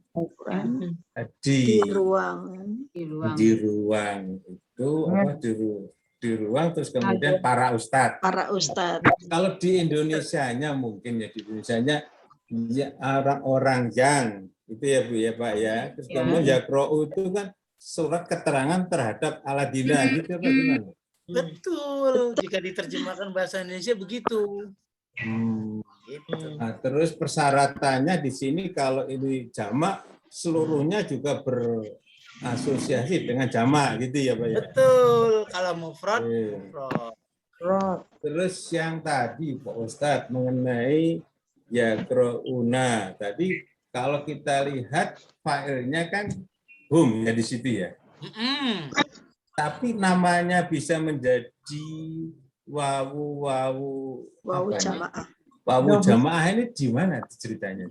Speaker 10: di ruang itu apa di ruang terus kemudian para ustadz. Kalau di Indonesianya mungkin ya di Indonesianya ya, orang-orang yang itu ya Bu ya Pak ya. Terus kemudian yaqra'u itu kan surat keterangan terhadap Aladina gitu apa gimana?
Speaker 1: Betul. Jika diterjemahkan bahasa Indonesia begitu. Gitu.
Speaker 10: Nah, terus persyaratannya di sini kalau ini jamak seluruhnya juga berasosiasi dengan jamak gitu ya Pak ya.
Speaker 1: Betul. Kalau mufrad, mufrad.
Speaker 10: Terus yang tadi Pak Ustadz mengenai yaqra'una tadi kalau kita lihat filenya kan hum ya di situ ya. Tapi namanya bisa menjadi wawu
Speaker 9: jamaah.
Speaker 10: Wawu jamaah ini di mana ceritanya?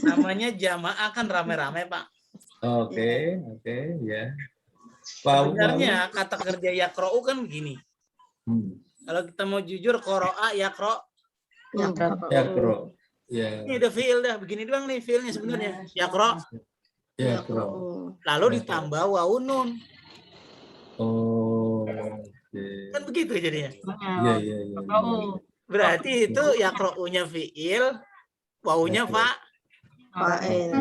Speaker 1: Namanya jamaah kan rame-rame Pak.
Speaker 10: Oke, ya.
Speaker 1: Sebenarnya kata kerja yaqra'u kan begini. Kalau kita mau jujur qara'a yaqra'.
Speaker 10: Yaqra'. Ya.
Speaker 1: Ini udah fiil dah, begini doang nih fiilnya sebenarnya. Yaqra'. Lalu ditambah wawu nun.
Speaker 10: Oh,
Speaker 1: kan begitu jadinya.
Speaker 10: Iya.
Speaker 1: Berarti itu yaqra'unya fiil, wawunya fa'il.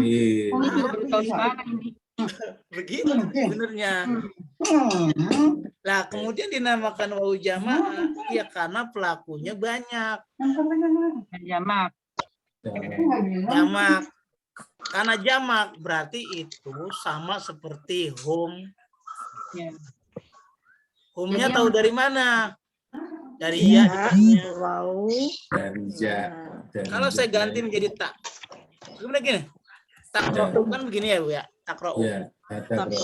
Speaker 1: Begitu sebenarnya. Nah, kemudian dinamakan wawu jamaah ya karena pelakunya banyak.
Speaker 4: Jamak.
Speaker 1: Karena jamak berarti itu sama seperti hum. Humnya tahu dari mana? Dari ya.
Speaker 9: Wow.
Speaker 10: Dari ja. Dari
Speaker 1: Kalau saya
Speaker 10: ja.
Speaker 1: ganti menjadi tak. Gimana gini? Takra'u kan begini ya, Bu ya. Takra'u.
Speaker 10: Ya, takra'u.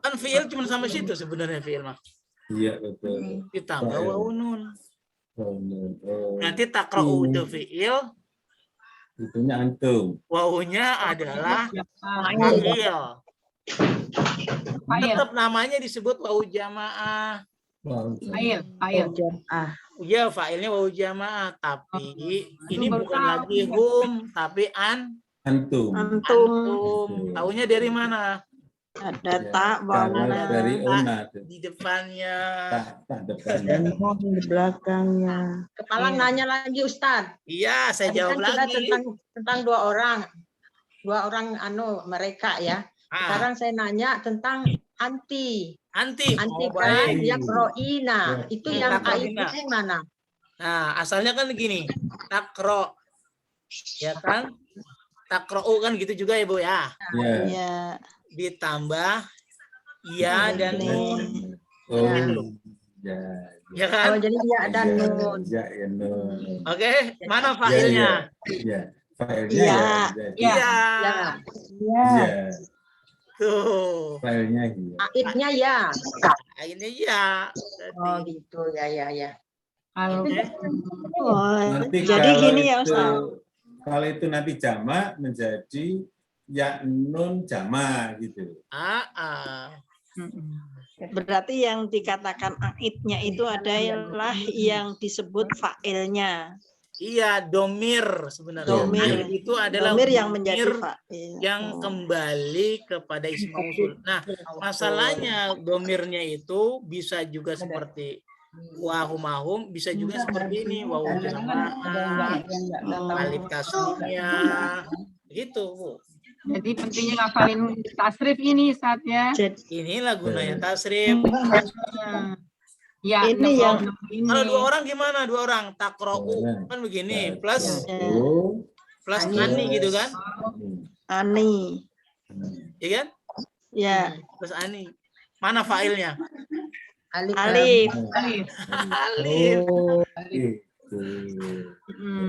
Speaker 1: Kan fiil cuma sampai situ sebenarnya fiil mah.
Speaker 10: Iya, betul.
Speaker 1: Ditambah wawu nun.
Speaker 10: Oh,
Speaker 1: Nanti takra'u itu fiil,
Speaker 10: itunya antum.
Speaker 1: wawunya adalah fa'il. Tetap namanya disebut wawu jamaah.
Speaker 4: Fa'il.
Speaker 1: Ya, fa'ilnya wawu jamaah, tapi ini bukan lagi hum, tapi
Speaker 10: Antum.
Speaker 9: Antum.
Speaker 1: Taunya dari mana?
Speaker 9: Ada tak,
Speaker 10: Karena dari una.
Speaker 1: Di depannya.
Speaker 10: Tak depannya.
Speaker 3: Di belakangnya.
Speaker 2: Kepala nanya lagi Ustadz.
Speaker 1: Iya, saya
Speaker 2: Tadi
Speaker 1: jawab
Speaker 2: kan kita
Speaker 1: lagi.
Speaker 2: tentang dua orang mereka ya. Sekarang saya nanya tentang anti
Speaker 1: Oh,
Speaker 2: kan
Speaker 1: baik.
Speaker 2: yakroina itu yang
Speaker 1: Yakroina.
Speaker 2: aibnya yang mana?
Speaker 1: Nah, asalnya kan begini. Takro. Ya kan? Takro'u kan gitu juga ya, Bu ya.
Speaker 9: Ya.
Speaker 1: Ditambah ya dan nun.
Speaker 10: Oh, ya.
Speaker 1: Ya kan?
Speaker 2: Oh, jadi ya dan nun.
Speaker 10: Ya, ya, nun.
Speaker 1: Oke, mana fa'ilnya?
Speaker 10: Ya, fa'ilnya
Speaker 1: Iya.
Speaker 10: ya.
Speaker 1: Tuh.
Speaker 10: Fa'ilnya ya.
Speaker 2: Aibnya ya.
Speaker 1: Akhirnya ya.
Speaker 2: Oh gitu ya.
Speaker 1: Oke.
Speaker 9: Oh,
Speaker 10: Nanti
Speaker 9: jadi
Speaker 10: kalau
Speaker 9: gini ya
Speaker 10: itu-
Speaker 9: Ustaz.
Speaker 10: Kalau itu nanti jamak menjadi ya nun jamak gitu.
Speaker 9: Berarti yang dikatakan aibnya itu adalah yang disebut fa'ilnya.
Speaker 1: Iya, domir sebenarnya.
Speaker 9: Domir.
Speaker 1: Itu adalah
Speaker 9: Domir yang menjadi
Speaker 1: domir
Speaker 9: fa'il.
Speaker 1: yang kembali kepada isim mausul. Nah, masalahnya domirnya itu bisa juga seperti wahumahum, bisa juga seperti ini wawu jamaah, alif tasniyah, gitu, Bu.
Speaker 4: Jadi pentingnya ngafalin tasrif ini saatnya.
Speaker 1: Inilah gunanya tasrif.
Speaker 4: Ya,
Speaker 9: Ini yang
Speaker 1: Kalau dua orang gimana? Dua orang takro'u kan begini, plus ani gitu kan?
Speaker 9: Ani.
Speaker 1: Iya kan?
Speaker 9: Ya.
Speaker 1: Plus ani. Mana fa'ilnya?
Speaker 9: Alif.
Speaker 1: Alif.
Speaker 10: Oh, itu.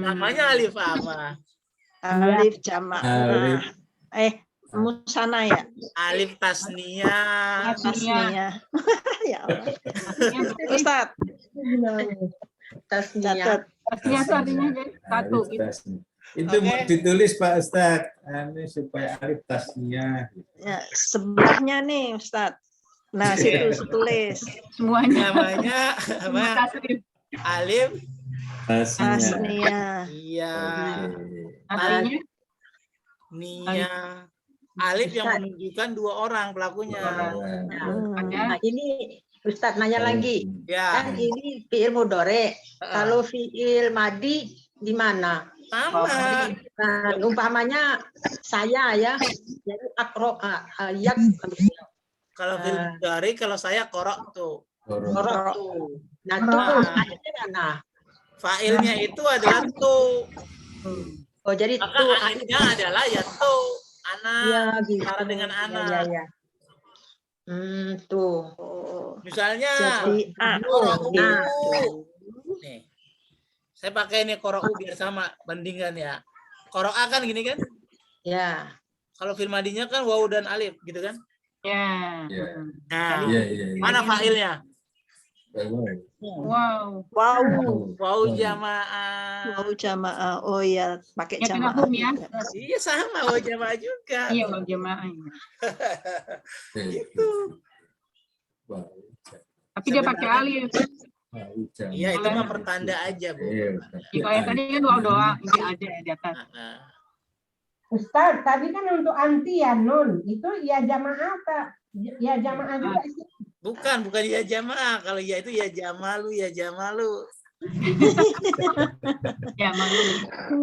Speaker 1: Namanya alif apa?
Speaker 9: Alif jamaah.
Speaker 10: Alif.
Speaker 9: Musana ya?
Speaker 1: Alif tasniyah.
Speaker 9: Tasniyah. Ya Allah. Ustaz.
Speaker 2: Tasniyah.
Speaker 4: Tasniyah itu artinya satu.
Speaker 10: Alif tasniyah. Itu mau ditulis Pak Ustadz. Ini supaya alif tasniyah.
Speaker 9: Ya, sebelahnya nih Ustaz. Nah, situ tulis.
Speaker 4: Semuanya.
Speaker 1: Namanya apa? Alif
Speaker 9: Tasniyah.
Speaker 1: Iya.
Speaker 4: Artinya
Speaker 1: Nia. Alif yang menunjukkan dua orang pelakunya.
Speaker 2: Nah, ini Ustadz nanya lagi.
Speaker 1: Ya.
Speaker 2: Kan ini fiil mudore. Kalau fiil madi di mana?
Speaker 1: Sama.
Speaker 2: Nah, umpamanya saya ya. Jadi akro yak.
Speaker 1: Kalau fiil dari kalau saya korok tuh.
Speaker 2: Korok tuh. Nah, tuh akhirnya mana?
Speaker 1: Fa'ilnya itu adalah tuh.
Speaker 2: Oh, jadi
Speaker 1: maka
Speaker 2: tuh
Speaker 1: akhirnya adalah ya tuh anak.
Speaker 2: Ya, gitu.
Speaker 1: Cara dengan anak.
Speaker 2: Ya. Tuh.
Speaker 1: Misalnya
Speaker 9: Jadi
Speaker 1: korok
Speaker 2: nah.
Speaker 1: nih. Saya pakai ini korok biar sama bandingkan ya. Korok A kan gini kan?
Speaker 2: Ya.
Speaker 1: Kalau fiil madinya kan wawu dan alif gitu kan?
Speaker 4: ya.
Speaker 1: Nah,
Speaker 10: Iya.
Speaker 1: mana fa'ilnya?
Speaker 4: Wow.
Speaker 1: Wawu jamaah.
Speaker 9: Wawu jamaah. Oh ya, pakai
Speaker 4: Ya kena
Speaker 9: jamaah.
Speaker 4: hum ya.
Speaker 1: Iya sama wawu jamaah juga.
Speaker 4: Iya, wawu jamaah.
Speaker 1: Itu.
Speaker 4: Tapi dia pakai alif.
Speaker 1: Iya itu mah pertanda aja, Bu.
Speaker 4: Kalau yang tadi kan wawu doang, ini ada di atas.
Speaker 8: Ustaz, tadi kan untuk anti ya nun, itu ya jamaah apa? Ya jamaah juga sih.
Speaker 1: Bukan ya jamaah. Kalau ya itu ya jamalu.
Speaker 4: Ya, malu.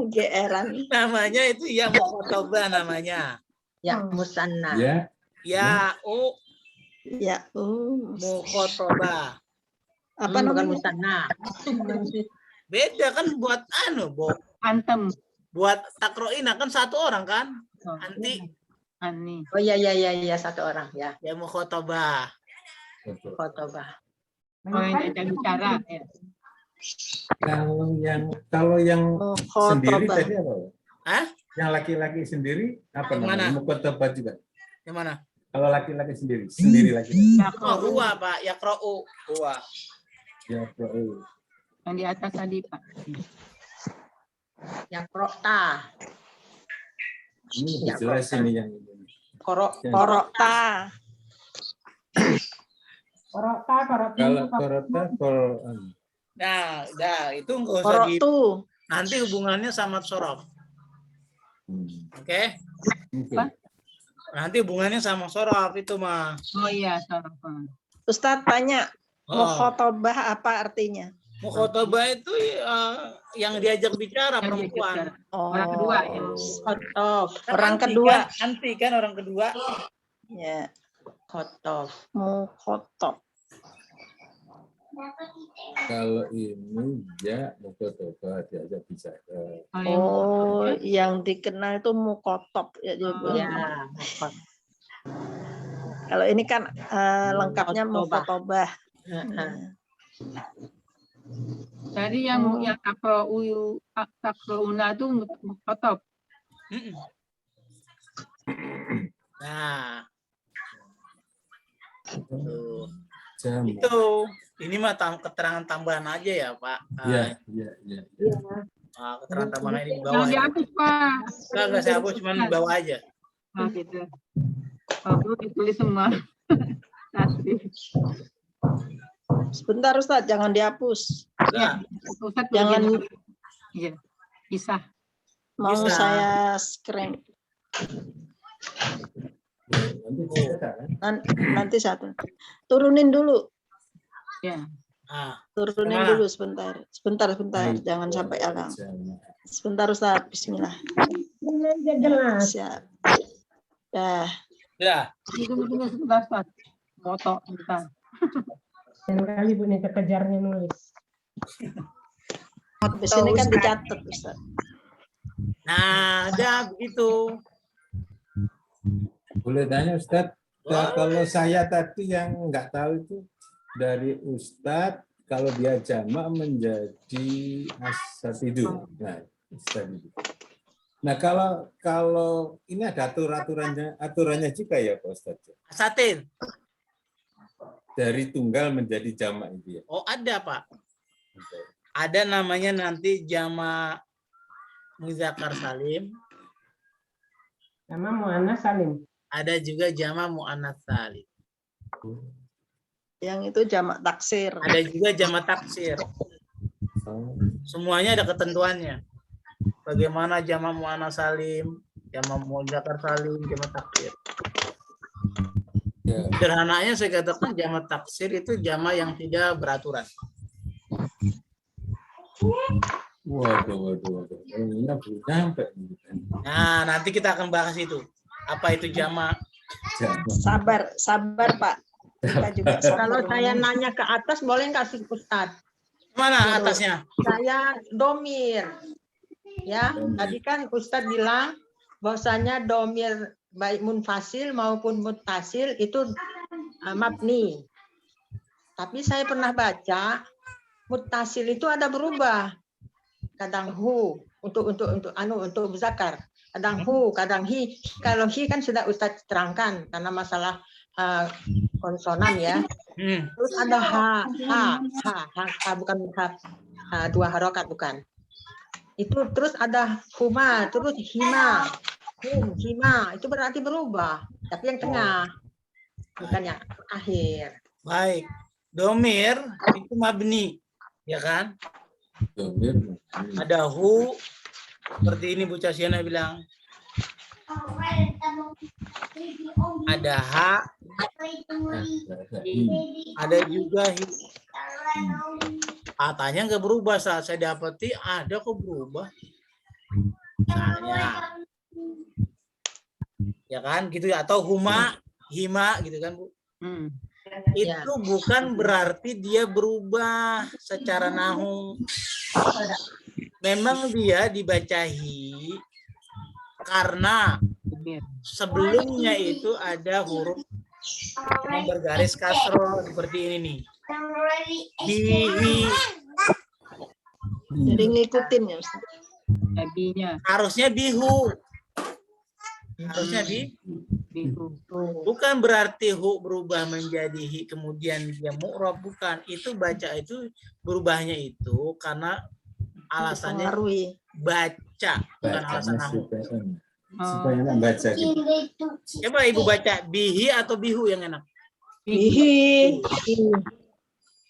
Speaker 9: GR-an.
Speaker 1: Namanya itu ya mukhotoba namanya.
Speaker 2: Ya musanna.
Speaker 10: Ya.
Speaker 1: Ya
Speaker 9: Ya,
Speaker 1: mukhotoba.
Speaker 9: Apa
Speaker 2: Bukan
Speaker 9: namanya?
Speaker 2: musanna.
Speaker 1: Beda kan buat
Speaker 4: Antem.
Speaker 1: buat takroina kan satu orang kan? Anti.
Speaker 4: Ani.
Speaker 2: Oh iya satu orang ya.
Speaker 1: Ya mukhotoba.
Speaker 2: Khotobah.
Speaker 4: Oh, yang diajak bicara. Ya.
Speaker 10: Kalau yang sendiri
Speaker 9: Khotobah.
Speaker 10: tadi apa?
Speaker 1: Hah?
Speaker 10: Yang laki-laki sendiri apa
Speaker 1: Yang
Speaker 10: namanya?
Speaker 1: mana?
Speaker 10: Mukhotobah juga.
Speaker 1: Yang mana?
Speaker 10: Kalau laki-laki sendiri laki-laki.
Speaker 1: Oh, huwa, Pak. Yakra'u. Huwa.
Speaker 10: Ya, bro.
Speaker 4: Yang di atas tadi, Pak.
Speaker 2: Yakrota.
Speaker 10: Ini lebih jelas ini yang ini.
Speaker 9: Korokta.
Speaker 8: Korota, korotin
Speaker 10: Kalau
Speaker 8: itu
Speaker 10: korota,
Speaker 1: Nah, itu nggak usah di.
Speaker 9: Koroktu.
Speaker 1: Nanti hubungannya sama sorof. Oke? Nanti hubungannya sama sorof itu mah.
Speaker 4: Oh iya, sorry.
Speaker 9: Ustadz tanya,
Speaker 1: Oh.
Speaker 9: mukhotobah apa artinya?
Speaker 1: Mukhotobah itu yang diajak bicara perempuan.
Speaker 4: Orang kedua ya.
Speaker 2: Khotob.
Speaker 9: Orang
Speaker 1: Anti
Speaker 9: kedua.
Speaker 1: kan? Anti kan orang kedua.
Speaker 9: Ya,
Speaker 2: Khotob.
Speaker 9: mukhotob.
Speaker 10: kalau ini ya mukhotobah diajak bicara.
Speaker 9: Oh, yang dikenal itu mukotob ya dia bilang.
Speaker 2: Ya,
Speaker 9: Kalau ini kan lengkapnya mukhotobah.
Speaker 4: Tadi yang takra'una itu mukhotob.
Speaker 1: Nah, tuh.
Speaker 10: Jam.
Speaker 1: Itu ini mah keterangan tambahan aja ya, Pak.
Speaker 10: Iya.
Speaker 1: Keterangan tambahan ini di bawah.
Speaker 4: Jangan dihapus, Pak.
Speaker 1: Enggak saya hapus, cuma di bawah aja.
Speaker 4: Oh, gitu. Oh, perlu ditulis semua. Nanti.
Speaker 9: Sebentar Ustadz, jangan dihapus.
Speaker 1: Enggak.
Speaker 4: Ustadz
Speaker 9: Jangan
Speaker 4: iya, bisa.
Speaker 9: mau
Speaker 1: Bisa.
Speaker 9: saya screen. Nanti satu. Turunin dulu.
Speaker 4: Ya.
Speaker 9: Turunin
Speaker 1: Nah.
Speaker 9: dulu sebentar. Sebentar. Jangan sampai alam. Sebentar Ustadz, bismillah.
Speaker 8: Ini aja jelas.
Speaker 9: Siap. Dah.
Speaker 1: Ya.
Speaker 4: Tunggu sebentar, Ustaz. Foto sebentar.
Speaker 8: Dan kali Bu nih kekejarnya nulis.
Speaker 9: Di sini kan dicatat Ustadz.
Speaker 1: Nah, ada begitu.
Speaker 10: Boleh tanya Ustadz, kalau saya tadi yang nggak tahu itu dari Ustadz, kalau dia jamak menjadi asatidu. Nah, asatidu. Nah, kalau ini ada aturannya juga ya Pak Ustadz?
Speaker 1: Asatin.
Speaker 10: Dari tunggal menjadi jamak itu ya.
Speaker 1: Oh, ada, Pak. Ada namanya nanti jamak muzakkar salim.
Speaker 8: Sama mu'annas salim.
Speaker 1: Ada juga jamak muannats salim.
Speaker 9: Yang itu jamak taksir.
Speaker 1: Ada juga jamak taksir. Semuanya ada ketentuannya. Bagaimana jamak muannats salim, jamak muzakkar salim, jamak taksir. Sederhananya saya katakan jamak taksir itu jamak yang tidak beraturan.
Speaker 10: Waduh. Ini belum nyampe.
Speaker 1: Nah, nanti kita akan bahas itu. Apa itu jamak?
Speaker 9: Sabar Pak. Kita juga
Speaker 2: Kalau saya nanya ke atas, boleh nggak sih Ustadz?
Speaker 1: Mana atasnya?
Speaker 2: Saya domir. Ya, tadi kan Ustadz bilang bahwasanya domir baik munfasil maupun muttasil itu mabni. Tapi saya pernah baca muttasil itu ada berubah. Kadang hu untuk zakar. Kadang hu, kadang hi. Kalau hi kan sudah Ustadz terangkan karena masalah konsonan ya. Terus ada ha bukan dua harokat bukan. Itu terus ada huma, terus hima, hima itu berarti berubah. Tapi yang tengah bukan yang akhir.
Speaker 1: Baik. Domir itu mabni, ya kan?
Speaker 10: Domir.
Speaker 1: Ada hu, seperti ini Bu Casyana bilang. Ada ha, ada juga hi. Katanya nggak berubah saat saya dapati ada kok berubah. Misalnya, ya kan gitu ya, atau huma, hima gitu kan Bu. Itu bukan berarti dia berubah secara nahu. Memang dia dibaca hi karena sebelumnya itu ada huruf yang bergaris kasroh seperti ini nih. Hihi.
Speaker 9: Jadi ngikutin ya Ustaz.
Speaker 4: Binya.
Speaker 1: Harusnya bihu. Harusnya bihu. Bukan berarti hu berubah menjadi hi kemudian dia mu'rab, bukan. Itu baca itu berubahnya itu karena alasannya baca, bukan alasan nahu.
Speaker 10: Supaya enak baca.
Speaker 1: Coba Ibu baca bihi atau bihu yang enak?
Speaker 9: Bihi.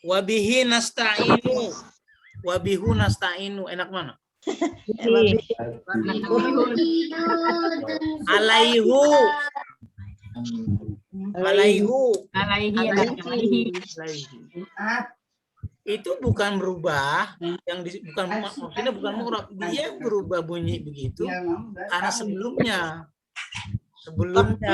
Speaker 1: Wabihi nasta'inu. Wabihu nasta'inu. Enak mana? Alaihu. Alaihi. Itu bukan berubah, yang bukan maksudnya bukan mu'rab, dia berubah bunyi begitu karena sebelumnya.
Speaker 9: Tapi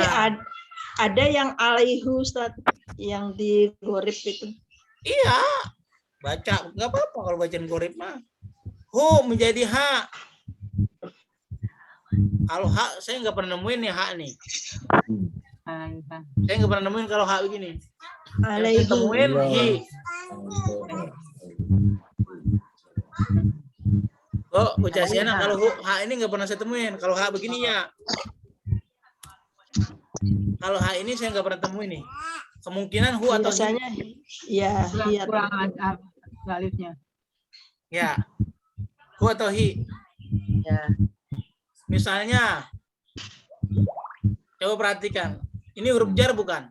Speaker 9: ada yang alaihu Ustaz, yang di gorib itu.
Speaker 1: Iya, baca nggak apa-apa kalau bacaan gorib mah. Hu menjadi ha. Kalau ha saya nggak pernah nemuin nih ha nih. Saya nggak pernah nemuin kalau ha begini. Alaihi. Temuin hi. Oh, Ucasiana kalau ha ini nggak pernah saya temuin. Kalau ha begini ya. Kalau ha ini saya nggak pernah temuin nih. Kemungkinan hu atau
Speaker 9: biasanya ya,
Speaker 4: kurang alifnya.
Speaker 1: Ya. Hu atau hi.
Speaker 2: Ya.
Speaker 1: Misalnya coba perhatikan. Ini huruf jar bukan?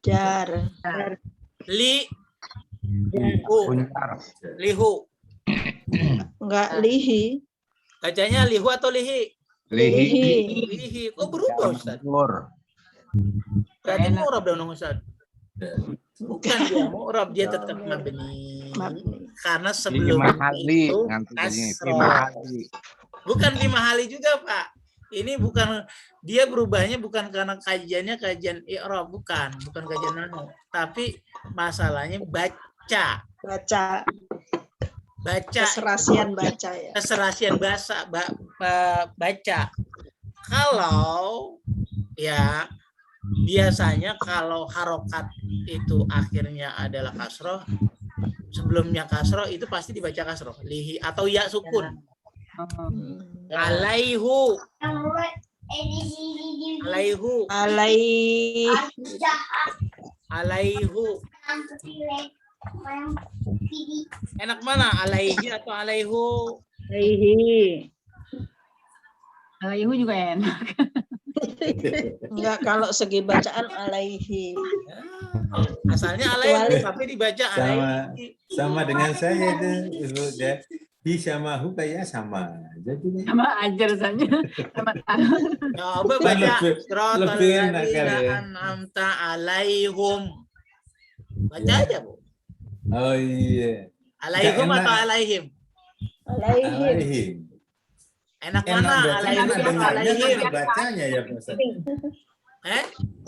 Speaker 9: Jar.
Speaker 1: Li. Hu. Lihu.
Speaker 9: Enggak lihi.
Speaker 1: Bacanya lihu atau lihi?
Speaker 9: Lihi.
Speaker 1: Lihi. Kok berubah Ustaz? Berarti mu'rab dong Ustaz. Bukan dia mu'rab, dia tetap mabni. Karena sebelum itu kasroh. Bukan di mahali juga Pak. Ini bukan, dia berubahnya bukan karena kajiannya kajian i'rab, bukan kajian nahwu, tapi masalahnya baca.
Speaker 9: Keserasian baca ya.
Speaker 1: Keserasian baca. Kalau ya biasanya kalau harokat itu akhirnya adalah kasroh, sebelumnya kasroh itu pasti dibaca kasroh, lihi atau ya sukun. Alaihu. Enak mana? Alaihi atau alaihu?
Speaker 4: Alaihu juga enak.
Speaker 9: Enggak, kalau segi bacaan alaihi.
Speaker 1: Asalnya alaihi tapi dibaca alaihi.
Speaker 10: Sama dengan saya itu Ibu ya. Hi sama hu kayak sama. Jadi
Speaker 4: sama ajar saja. Sama
Speaker 1: coba baca siratal
Speaker 10: enak kali
Speaker 1: ladzina
Speaker 10: ya.
Speaker 1: an'amta alaihum. Baca aja, Bu.
Speaker 10: Oh iya.
Speaker 1: Alaihum atau alaihim?
Speaker 10: Alaihim.
Speaker 1: Enak mana? Alaihim atau alaihim?
Speaker 10: Bacanya ya Pak Ustaz.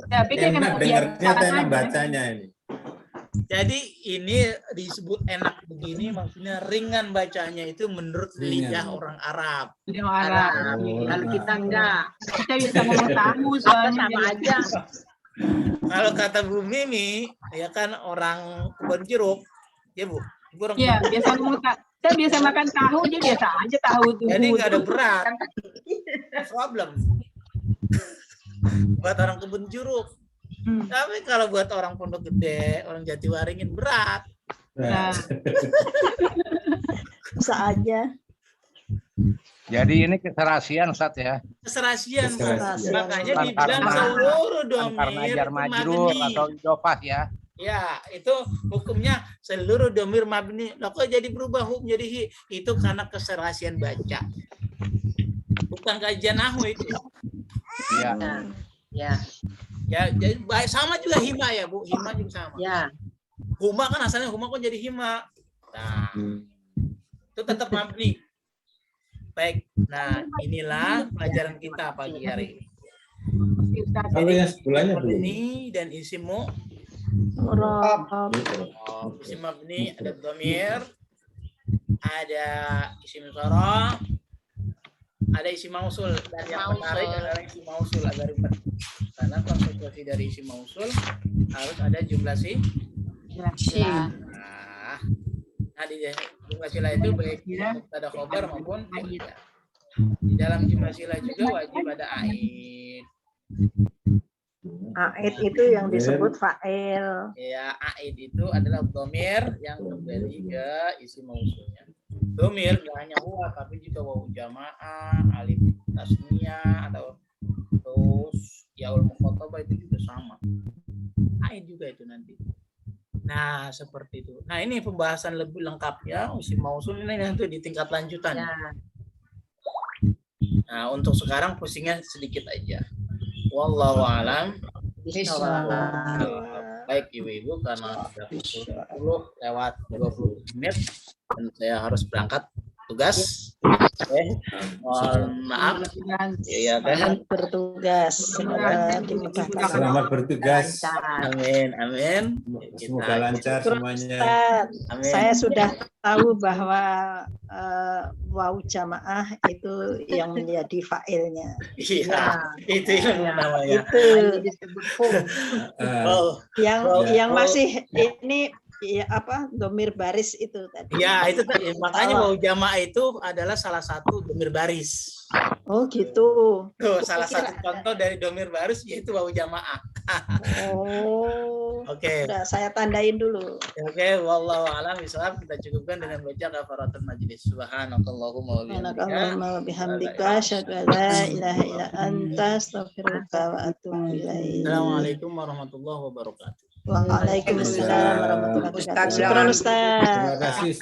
Speaker 4: Tapi
Speaker 10: enak dengarnya atau enak bacanya ini?
Speaker 1: Jadi ini disebut enak begini maksudnya ringan bacanya itu menurut lidah orang Arab.
Speaker 4: Lidah Arab.
Speaker 2: Kalau kita enggak.
Speaker 4: Kita bisa ngomong tamu soalnya
Speaker 2: sama aja.
Speaker 1: Kalau kata Bu Mimi, ya kan orang kebun jeruk, ya Bu.
Speaker 4: Iya, biasa ngomong saya biasa makan tahu, dia biasa aja tahu tuh.
Speaker 1: Jadi nggak ada berat. Problem. Buat orang kebun jeruk. Tapi kalau buat orang Pondok Gede, orang Jatiwaringin berat.
Speaker 4: Nah.
Speaker 9: Bisa aja.
Speaker 5: Jadi ini keserasian Ustaz ya.
Speaker 1: Keserasian. Makanya
Speaker 5: Bukan
Speaker 1: dibilang
Speaker 5: karena-
Speaker 1: seluruh
Speaker 5: Karena
Speaker 1: domir
Speaker 5: jar majrur
Speaker 1: mabni.
Speaker 5: atau idofah ya.
Speaker 1: Ya, itu hukumnya seluruh domir mabni. Lah kok jadi berubah hukum jadi hi? Itu karena keserasian baca. Bukan kajian nahwu itu.
Speaker 5: Iya.
Speaker 2: Ya.
Speaker 1: Ya, jadi sama juga hima ya, Bu. Hima juga sama.
Speaker 2: Ya.
Speaker 1: Huma kan asalnya huma kok jadi hima. Nah, itu tetap mabni. Baik. Nah, inilah pelajaran kita pagi hari ini.
Speaker 10: Kalau yang sebelahnya belum.
Speaker 1: Mabni dan isim isim mabni ada dhamir, ada isim isharah, ada isim mausul, dan yang menarik adalah isim mausul agar ribet. Karena konsekuensi dari isim mausul harus ada jumlah sih.
Speaker 4: Ya.
Speaker 1: Nah, Nah, di jumlah sila itu baik mubtada khobar maupun fi'il. Di dalam jumlah sila juga wajib ada aid.
Speaker 9: Aid itu yang disebut fa'il.
Speaker 1: Ya, aid itu adalah dhamir yang kembali ke isim mausulnya. Dhamir nggak hanya huwa tapi juga wawu jamaah, alif tasniyah atau terus yaul mukhatabah itu juga sama. Aid juga itu nanti. Nah, seperti itu. Nah, ini pembahasan lebih lengkapnya isim mausul ini nanti di tingkat lanjutan. Nah, untuk sekarang pusingnya sedikit aja. Wallahu a'lam. Baik ibu-ibu, karena sudah 10:20 menit dan saya harus berangkat tugas. Mohon maaf. Ya,
Speaker 9: Selamat bertugas. Semoga dimudahkan.
Speaker 10: Selamat bertugas.
Speaker 1: Amin, amin.
Speaker 10: Semoga lancar semuanya.
Speaker 1: Amin.
Speaker 9: Saya sudah tahu bahwa wawu jamaah itu yang menjadi fa'ilnya.
Speaker 1: Iya, itu namanya.
Speaker 9: Itu.
Speaker 1: Oh,
Speaker 9: Yang masih ini ya apa domir baris itu tadi.
Speaker 1: ya, itu tadi. Makanya wawu jamaah itu adalah salah satu domir baris.
Speaker 9: Oh gitu.
Speaker 1: Tuh, salah satu contoh dari domir baris yaitu wawu jamaah.
Speaker 9: Oh.
Speaker 1: Oke.
Speaker 9: Sudah saya tandain dulu.
Speaker 1: Oke, wallahu a'lam bishawab. Kita cukupkan dengan baca kafaratul majlis. Subhanakallahumma wa
Speaker 9: Subhanakallahumma wa bihamdika asyhadu an la ilaha illa anta astaghfiruka wa atubu ilaik.
Speaker 1: Assalamualaikum warahmatullahi wabarakatuh.
Speaker 9: Waalaikumsalam warahmatullahi wabarakatuh. Syukran Ustaz.
Speaker 10: Terima kasih.